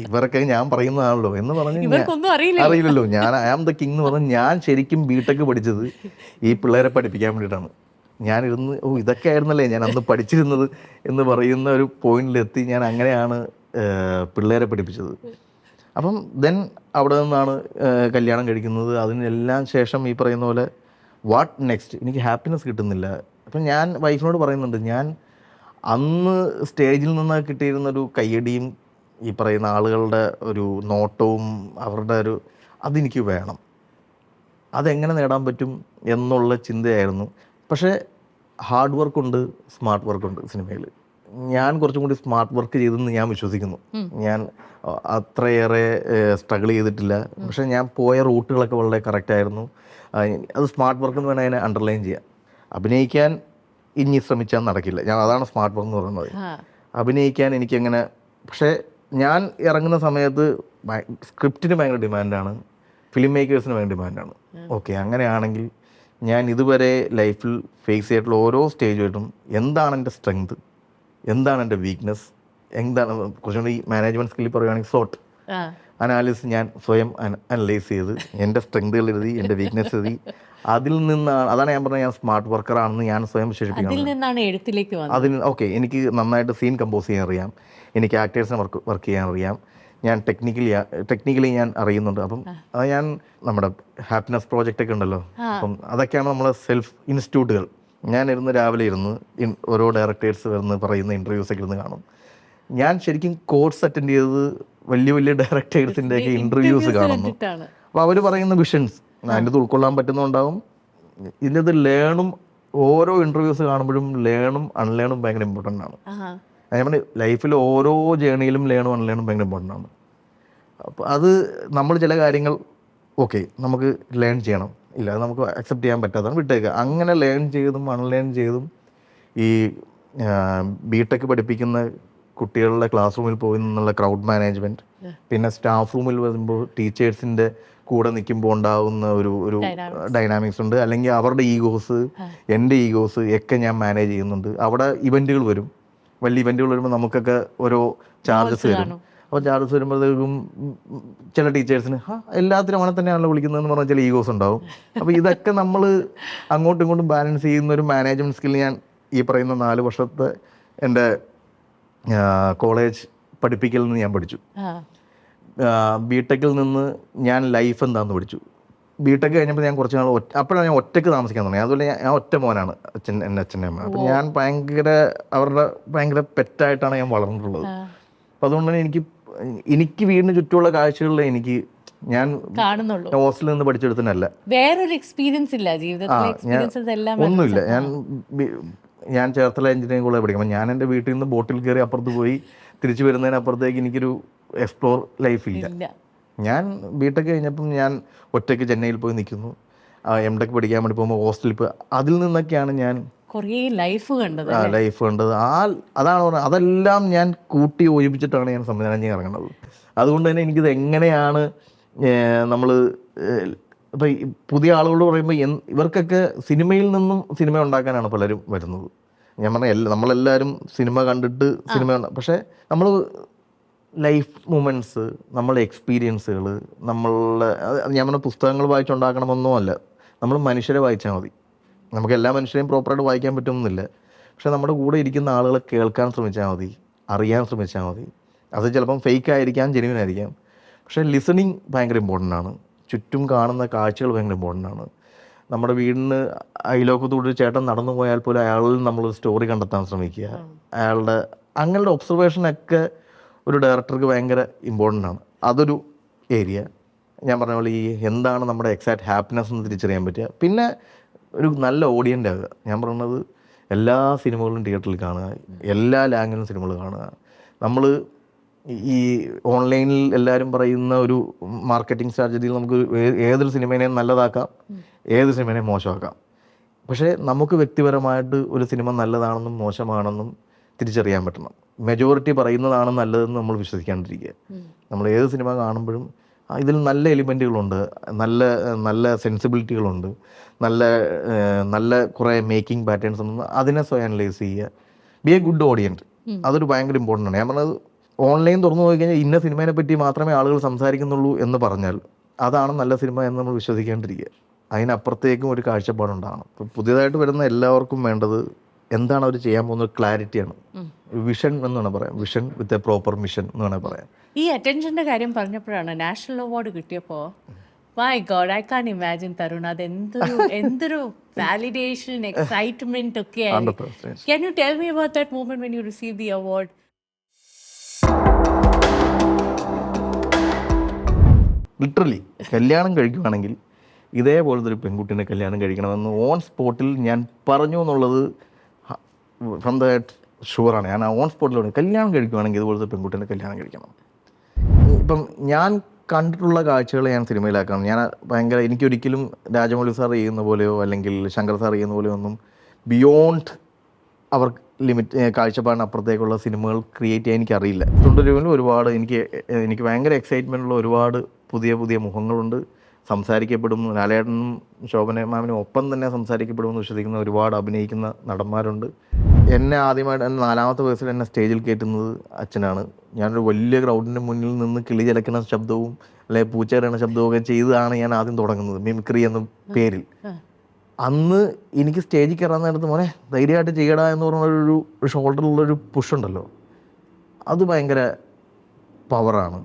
S1: ഇവരൊക്കെ ഞാൻ പറയുന്നതാണല്ലോ എന്ന് പറഞ്ഞ്
S2: ഇവർക്കൊന്നും അറിയില്ല.
S1: അറിയില്ലല്ലോ, ഞാൻ ഐ ആം ദ കിങ് എന്ന് പറഞ്ഞ് ഞാൻ ശരിക്കും ബിടെക് പഠിച്ചത് ഈ പിള്ളേരെ പഠിപ്പിക്കാൻ വേണ്ടിയിട്ടാണ്. ഞാനിരുന്ന് ഇതൊക്കെ ആയിരുന്നല്ലേ ഞാൻ അന്ന് പഠിച്ചിരുന്നത് എന്ന് പറയുന്ന ഒരു പോയിന്റിലെത്തി. ഞാൻ അങ്ങനെയാണ് പിള്ളേരെ പഠിപ്പിച്ചത്. അപ്പം ദെൻ അവിടെ നിന്നാണ് കല്യാണം കഴിക്കുന്നത്. അതിനെല്ലാം ശേഷം ഈ പറയുന്ന പോലെ വാട്ട് നെക്സ്റ്റ്, എനിക്ക് ഹാപ്പിനെസ് കിട്ടുന്നില്ല. അപ്പം ഞാൻ വൈഫിനോട് പറയുന്നുണ്ട്, ഞാൻ അന്ന് സ്റ്റേജിൽ നിന്ന് കിട്ടിയിരുന്നൊരു കയ്യടിയും ഈ പറയുന്ന ആളുകളുടെ ഒരു നോട്ടവും അവരുടെ ഒരു അതെനിക്ക് വേണം. അതെങ്ങനെ നേടാൻ പറ്റും എന്നുള്ള ചിന്തയായിരുന്നു. പക്ഷേ ഹാർഡ് വർക്കുണ്ട്, സ്മാർട്ട് വർക്കുണ്ട് സിനിമയിൽ. ഞാൻ കുറച്ചും കൂടി സ്മാർട്ട് വർക്ക് ചെയ്തെന്ന് ഞാൻ വിശ്വസിക്കുന്നു. ഞാൻ അത്രയേറെ സ്ട്രഗിൾ ചെയ്തിട്ടില്ല. പക്ഷേ ഞാൻ പോയ റൂട്ടുകളൊക്കെ വളരെ കറക്റ്റായിരുന്നു. അത് സ്മാർട്ട് വർക്ക് എന്ന് വേണമെങ്കിൽ അതിനെ അണ്ടർലൈൻ ചെയ്യാം. അഭിനയിക്കാൻ ഇനി ശ്രമിച്ചാൽ നടക്കില്ല. അതാണ് സ്മാർട്ട് വർക്ക് എന്ന് പറയുന്നത്. അഭിനയിക്കാൻ എനിക്കങ്ങനെ, പക്ഷേ ഞാൻ ഇറങ്ങുന്ന സമയത്ത് സ്ക്രിപ്റ്റിന് ഭയങ്കര ഡിമാൻഡാണ്, ഫിലിം മേക്കേഴ്സിന് ഭയങ്കര ഡിമാൻഡാണ്. ഓക്കെ, അങ്ങനെയാണെങ്കിൽ ഞാൻ ഇതുവരെ ലൈഫിൽ ഫേസ് ചെയ്തിട്ടുള്ള ഓരോ സ്റ്റേജുമായിട്ടും എന്താണ് എൻ്റെ സ്ട്രെങ്ത്, എന്താണ് എൻ്റെ വീക്ക്നെസ്, എന്താണ് കുറച്ചുകൂടി ഈ മാനേജ്മെൻറ്റ് സ്കില്ലിൽ പറയുകയാണെങ്കിൽ സോട്ട് അനാലിസിസ് ഞാൻ സ്വയം അനലൈസ് ചെയ്ത് എൻ്റെ സ്ട്രെങ്തുകൾ എഴുതി, എൻ്റെ വീക്ക്നെസ് എഴുതി. അതിൽ നിന്നാണ്, അതാണ് ഞാൻ പറഞ്ഞത്, ഞാൻ സ്മാർട്ട് വർക്കറാണെന്ന് ഞാൻ സ്വയം വിശേഷിപ്പിക്കുന്നത്.
S2: എഴുത്തിലേക്ക്
S1: അതിന് ഓക്കെ, എനിക്ക് നന്നായിട്ട് സീൻ കമ്പോസ് ചെയ്യാൻ അറിയാം, എനിക്ക് ആക്ടേഴ്സിനെ വർക്ക് ചെയ്യാൻ അറിയാം, ഞാൻ ടെക്നിക്കലി ഞാൻ അറിയുന്നുണ്ട്. അപ്പം അത് ഞാൻ നമ്മുടെ ഹാപ്പിനെസ് പ്രോജക്റ്റ് ഒക്കെ ഉണ്ടല്ലോ, അപ്പം അതൊക്കെയാണ് നമ്മളെ സെൽഫ് ഇൻസ്റ്റിറ്റ്യൂട്ടുകൾ. ഞാൻ രാവിലെ ഇരുന്ന് ഓരോ ഡയറക്ടേഴ്സ് വരുന്ന പറയുന്ന ഇൻ്റർവ്യൂസൊക്കെ ഇരുന്ന് കാണും. ഞാൻ ശരിക്കും കോഴ്സ് അറ്റൻഡ് ചെയ്തത് വലിയ വലിയ ഡയറക്ടേഴ്സിൻ്റെ ഒക്കെ ഇൻ്റർവ്യൂസ് കാണുന്നു. അപ്പോൾ അവർ പറയുന്ന വിഷൻസ് അതിൻ്റെ അത് ഉൾക്കൊള്ളാൻ പറ്റുന്നുണ്ടാവും. ഇതിൻ്റെ ലേണും ഓരോ ഇൻ്റർവ്യൂസ് കാണുമ്പോഴും ലേണും അൺലേണും ഭയങ്കര ഇമ്പോർട്ടൻ്റ് ആണ്. നമ്മുടെ ലൈഫിൽ ഓരോ ജേണിയിലും ലേണും അൺലേണും ഭയങ്കര ഇമ്പോർട്ടൻ്റ് ആണ്. അപ്പോൾ അത് നമ്മൾ ചില കാര്യങ്ങൾ ഓക്കെ നമുക്ക് ലേൺ ചെയ്യണം, ഇല്ല അത് നമുക്ക് അക്സെപ്റ്റ് ചെയ്യാൻ പറ്റാത്തതാണ്, വിട്ടേക്കുക. അങ്ങനെ ലേൺ ചെയ്തും അൺലേൺ ചെയ്തും ഈ ബിടെക് പഠിപ്പിക്കുന്ന കുട്ടികളുടെ ക്ലാസ് റൂമിൽ പോയി നിന്നുള്ള ക്രൗഡ് മാനേജ്മെൻറ്റ്, പിന്നെ സ്റ്റാഫ് റൂമിൽ വരുമ്പോൾ ടീച്ചേഴ്സിൻ്റെ കൂടെ നിൽക്കുമ്പോൾ ഉണ്ടാകുന്ന ഒരു ഡൈനാമിക്സ് ഉണ്ട്. അല്ലെങ്കിൽ അവരുടെ ഈഗോസ്, എൻ്റെ ഈഗോസ് ഒക്കെ ഞാൻ മാനേജ് ചെയ്യുന്നുണ്ട്. അവിടെ ഇവൻറ്റുകൾ വരും, വലിയ ഇവൻറ്റുകൾ വരുമ്പോൾ നമുക്കൊക്കെ ഓരോ ചാർജസ് വരും. അപ്പോൾ ചാർജസ് വരുമ്പോഴത്തേക്കും ചില ടീച്ചേഴ്സിന് എല്ലാത്തിനും അവനെ തന്നെയാണല്ലോ വിളിക്കുന്നതെന്ന് പറഞ്ഞാൽ ചില ഈഗോസ് ഉണ്ടാവും. അപ്പോൾ ഇതൊക്കെ നമ്മൾ അങ്ങോട്ടും ഇങ്ങോട്ടും ബാലൻസ് ചെയ്യുന്ന ഒരു മാനേജ്മെൻറ്റ് സ്കിൽ ഞാൻ ഈ പറയുന്ന 4 വർഷത്തെ എൻ്റെ കോളേജ് പഠിപ്പിക്കൽ നിന്ന് ഞാൻ പഠിച്ചു. ബിടെക്കിൽ നിന്ന് ഞാൻ ലൈഫ് എന്താണെന്ന് പഠിച്ചു. ബിടെക് കഴിഞ്ഞപ്പോൾ ഞാൻ കുറച്ച് നാൾ അപ്പോഴാണ് ഞാൻ ഒറ്റയ്ക്ക് താമസിക്കാൻ തുടങ്ങി. അതുപോലെ ഞാൻ ഒറ്റ മോനാണ്, എൻ്റെ അച്ഛൻ്റെ അമ്മ. അപ്പോൾ ഞാൻ അവരുടെ ഭയങ്കര പെറ്റായിട്ടാണ് ഞാൻ വളർന്നിട്ടുള്ളത്. അപ്പോൾ അതുകൊണ്ട് തന്നെ എനിക്ക് വീടിന് ചുറ്റുമുള്ള കാഴ്ചകളിൽ ഞാൻ ഹോസ്റ്റലിൽ നിന്ന് പഠിച്ചെടുത്തല്ല,
S2: വേറൊരു എക്സ്പീരിയൻസ് ഇല്ല ജീവിതത്തിൽ,
S1: ഒന്നുമില്ല. ഞാൻ ചേർത്തല എഞ്ചിനീയറിംഗ് കോളേജ് പഠിക്കുമ്പോൾ ഞാൻ എൻ്റെ വീട്ടിൽ നിന്ന് ബോട്ടിൽ കയറി അപ്പുറത്ത് പോയി തിരിച്ചു വരുന്നതിനപ്പുറത്തേക്ക് എനിക്കൊരു എക്സ്പ്ലോർ ലൈഫില്ല. ഞാൻ ബിടെക് കഴിഞ്ഞപ്പം ഞാൻ ഒറ്റയ്ക്ക് ചെന്നൈയിൽ പോയി നിൽക്കുന്നു. എംടെക് പഠിക്കാൻ വേണ്ടി പോകുമ്പോൾ ഹോസ്റ്റലിൽ പോയി, അതിൽ നിന്നൊക്കെയാണ് ഞാൻ
S2: കുറേ ലൈഫ് കണ്ടത്.
S1: അതാണ് പറഞ്ഞത്, അതെല്ലാം ഞാൻ കൂട്ടി യോജിപ്പിച്ചിട്ടാണ് ഞാൻ സംവിധാനം ചെയ്യാൻ ഇറങ്ങുന്നത്. അതുകൊണ്ട് തന്നെ എനിക്കിത് എങ്ങനെയാണ് നമ്മൾ ഇപ്പോൾ പുതിയ ആളുകളോട് പറയുമ്പോൾ ഇവർക്കൊക്കെ സിനിമയിൽ നിന്നും സിനിമ ഉണ്ടാക്കാനാണ് പലരും വരുന്നത്. ഞാൻ പറഞ്ഞ നമ്മളെല്ലാവരും സിനിമ കണ്ടിട്ട് പക്ഷേ നമ്മൾ ലൈഫ് മൊമെൻറ്റ്സ്, നമ്മളുടെ എക്സ്പീരിയൻസുകൾ, ഞാൻ പറഞ്ഞ പുസ്തകങ്ങൾ വായിച്ചുണ്ടാക്കണമെന്നോ അല്ല, നമ്മൾ മനുഷ്യരെ വായിച്ചാൽ മതി. നമുക്ക് എല്ലാ മനുഷ്യരെയും പ്രോപ്പറായിട്ട് വായിക്കാൻ പറ്റുമെന്നില്ല. പക്ഷേ നമ്മുടെ കൂടെ ഇരിക്കുന്ന ആളുകളെ കേൾക്കാൻ ശ്രമിച്ചാൽ മതി, അറിയാൻ ശ്രമിച്ചാൽ മതി. അത് ചിലപ്പം ഫേക്ക് ആയിരിക്കാം, ജെന്യുവൻ ആയിരിക്കാം. പക്ഷേ ലിസണിങ് ഭയങ്കര ഇമ്പോർട്ടൻ്റ് ആണ്. ചുറ്റും കാണുന്ന കാഴ്ചകൾ ഭയങ്കര ഇമ്പോർട്ടൻ്റ് ആണ്. നമ്മുടെ വീടിന് അയലോക്കത്തൂടെ ചേട്ടൻ നടന്നു പോയാൽ പോലും അയാളിൽ നമ്മളൊരു സ്റ്റോറി കണ്ടെത്താൻ ശ്രമിക്കുക. അയാളുടെ അങ്ങനെയുള്ള ഒബ്സർവേഷനൊക്കെ ഒരു ഡയറക്ടർക്ക് ഭയങ്കര ഇമ്പോർട്ടൻ്റ് ആണ്. അതൊരു ഏരിയ. ഞാൻ പറഞ്ഞ പോലെ ഈ എന്താണ് നമ്മുടെ എക്സാക്ട് ഹാപ്പിനെസ് എന്ന് തിരിച്ചറിയാൻ പറ്റുക. പിന്നെ ഒരു നല്ല ഓഡിയൻ്റ് ആകുക. ഞാൻ പറയുന്നത് എല്ലാ സിനിമകളും തിയേറ്ററിൽ കാണുക, എല്ലാ ലാംഗ്വേജിലും സിനിമകൾ കാണുക. നമ്മൾ ഈ ഓൺലൈനിൽ എല്ലാവരും പറയുന്ന ഒരു മാർക്കറ്റിംഗ് സ്ട്രാറ്റജിയിൽ നമുക്ക് ഏതൊരു സിനിമേനെയും നല്ലതാക്കാം, ഏത് സിനിമേനെയും മോശമാക്കാം. പക്ഷേ നമുക്ക് വ്യക്തിപരമായിട്ട് ഒരു സിനിമ നല്ലതാണെന്നും മോശമാണെന്നും തിരിച്ചറിയാൻ പറ്റണം. മെജോറിറ്റി പറയുന്നതാണ് നല്ലതെന്ന് നമ്മൾ വിശ്വസിക്കാണ്ടിരിക്കുക. നമ്മൾ ഏത് സിനിമ കാണുമ്പോഴും ഇതിൽ നല്ല എലിമെൻറ്റുകളുണ്ട്, നല്ല നല്ല സെൻസിബിലിറ്റികളുണ്ട്, നല്ല നല്ല കുറേ മേക്കിംഗ് പാറ്റേൺസ് ഉണ്ട്. അതിനെ സ്വയം അനലൈസ് ചെയ്യുക, ബി എ ഗുഡ് ഓഡിയൻസ്. അതൊരു ഭയങ്കര ഇമ്പോർട്ടൻ്റ് ആണ്. ഞാൻ പറഞ്ഞത് ഓൺലൈൻ തുറന്നു നോക്കിക്കഴിഞ്ഞാൽ ഇന്ന സിനിമയെ പറ്റി മാത്രമേ ആളുകൾ സംസാരിക്കുന്നുള്ളൂ എന്ന് പറഞ്ഞാൽ അതാണ് നല്ല സിനിമ എന്ന് നമ്മൾ വിശ്വസിക്കേണ്ടിരിക്കുക. അതിനപ്പുറത്തേക്കും ഒരു കാഴ്ചപ്പാടുണ്ടാകണം. ഇപ്പോൾ പുതിയതായിട്ട് വരുന്ന എല്ലാവർക്കും വേണ്ടത് എന്താണ് അവർ ചെയ്യാൻ പോകുന്നത് ക്ലാരിറ്റിയാണ്. വിഷൻ എന്ന് വേണം പറയാം, vision with a proper mission എന്ന് വേണേൽ പറയാം.
S2: ഈ അറ്റൻഷൻ്റെ കാര്യം പറഞ്ഞപ്പോഴാണ് നാഷണൽ അവാർഡ് കിട്ടിയപ്പോൾ my god I can imagine Tarun, അത് എന്തൊരു വാലിഡേഷൻ, എക്സൈറ്റ്മെന്റ് ഒക്കെ ആയിരുന്നു.
S1: 100%.
S2: Can you tell me about that moment when you received the award?
S1: Literally കല്യാണം കഴിക്കുകയാണെങ്കിൽ ഇതേപോലത്തെ ഒരു പെൺകുട്ടീനെ കല്യാണം കഴിക്കണമെന്ന് ഓൺ സ്പോട്ടിൽ ഞാൻ പറഞ്ഞു എന്നുള്ളത് ഫ്രം ദ ഷുവറാണ്. ഞാൻ ഓൺ സ്പോട്ടിലാണ് കല്യാണം കഴിക്കുകയാണെങ്കിൽ ഇതുപോലത്തെ പെൺകുട്ടീനെ കല്യാണം കഴിക്കണം. ഇപ്പം ഞാൻ കണ്ടിട്ടുള്ള കാഴ്ചകൾ ഞാൻ സിനിമയിലാക്കണം. ഞാൻ ഭയങ്കര എനിക്കൊരിക്കലും രാജമൗലി സാർ ചെയ്യുന്ന പോലെയോ അല്ലെങ്കിൽ ശങ്കർ സാർ ചെയ്യുന്ന പോലെയോ ഒന്നും ബിയോണ്ട് അവർ കാഴ്ചപ്പാടിന് അപ്പുറത്തേക്കുള്ള സിനിമകൾ ക്രിയേറ്റ് ചെയ്യാൻ എനിക്കറിയില്ല. തുടരുവിൽ ഒരുപാട് എനിക്ക് ഭയങ്കര എക്സൈറ്റ്മെൻ്റ് ഉള്ള ഒരുപാട് പുതിയ പുതിയ മുഖങ്ങളുണ്ട്. സംസാരിക്കപ്പെടും, ലാലേട്ടനും ശോഭന മാമിനും ഒപ്പം തന്നെ സംസാരിക്കപ്പെടുമെന്ന് വിശ്വസിക്കുന്ന ഒരുപാട് അഭിനയിക്കുന്ന നടന്മാരുണ്ട്. എന്നെ ആദ്യമായിട്ട് 4-ാമത്തെ വയസ്സിൽ എന്നെ സ്റ്റേജിൽ കയറ്റുന്നത് അച്ഛനാണ്. ഞാനൊരു വലിയ ക്രൗഡിൻ്റെ മുന്നിൽ നിന്ന് കിളി ചലക്കുന്ന ശബ്ദവും അല്ലെങ്കിൽ പൂച്ചേറുന്ന ശബ്ദവും ഒക്കെ ചെയ്താണ് ഞാൻ ആദ്യം തുടങ്ങുന്നത്, മിമിക്രി എന്ന പേരിൽ. അന്ന് എനിക്ക് സ്റ്റേജിൽ കയറാൻ നേരത്ത് മോനെ ധൈര്യമായിട്ട് ചെയ്യടാ എന്ന് പറഞ്ഞൊരു ഷോൾഡറിലുള്ളൊരു പുഷുണ്ടല്ലോ, അത് ഭയങ്കര പവറാണ്.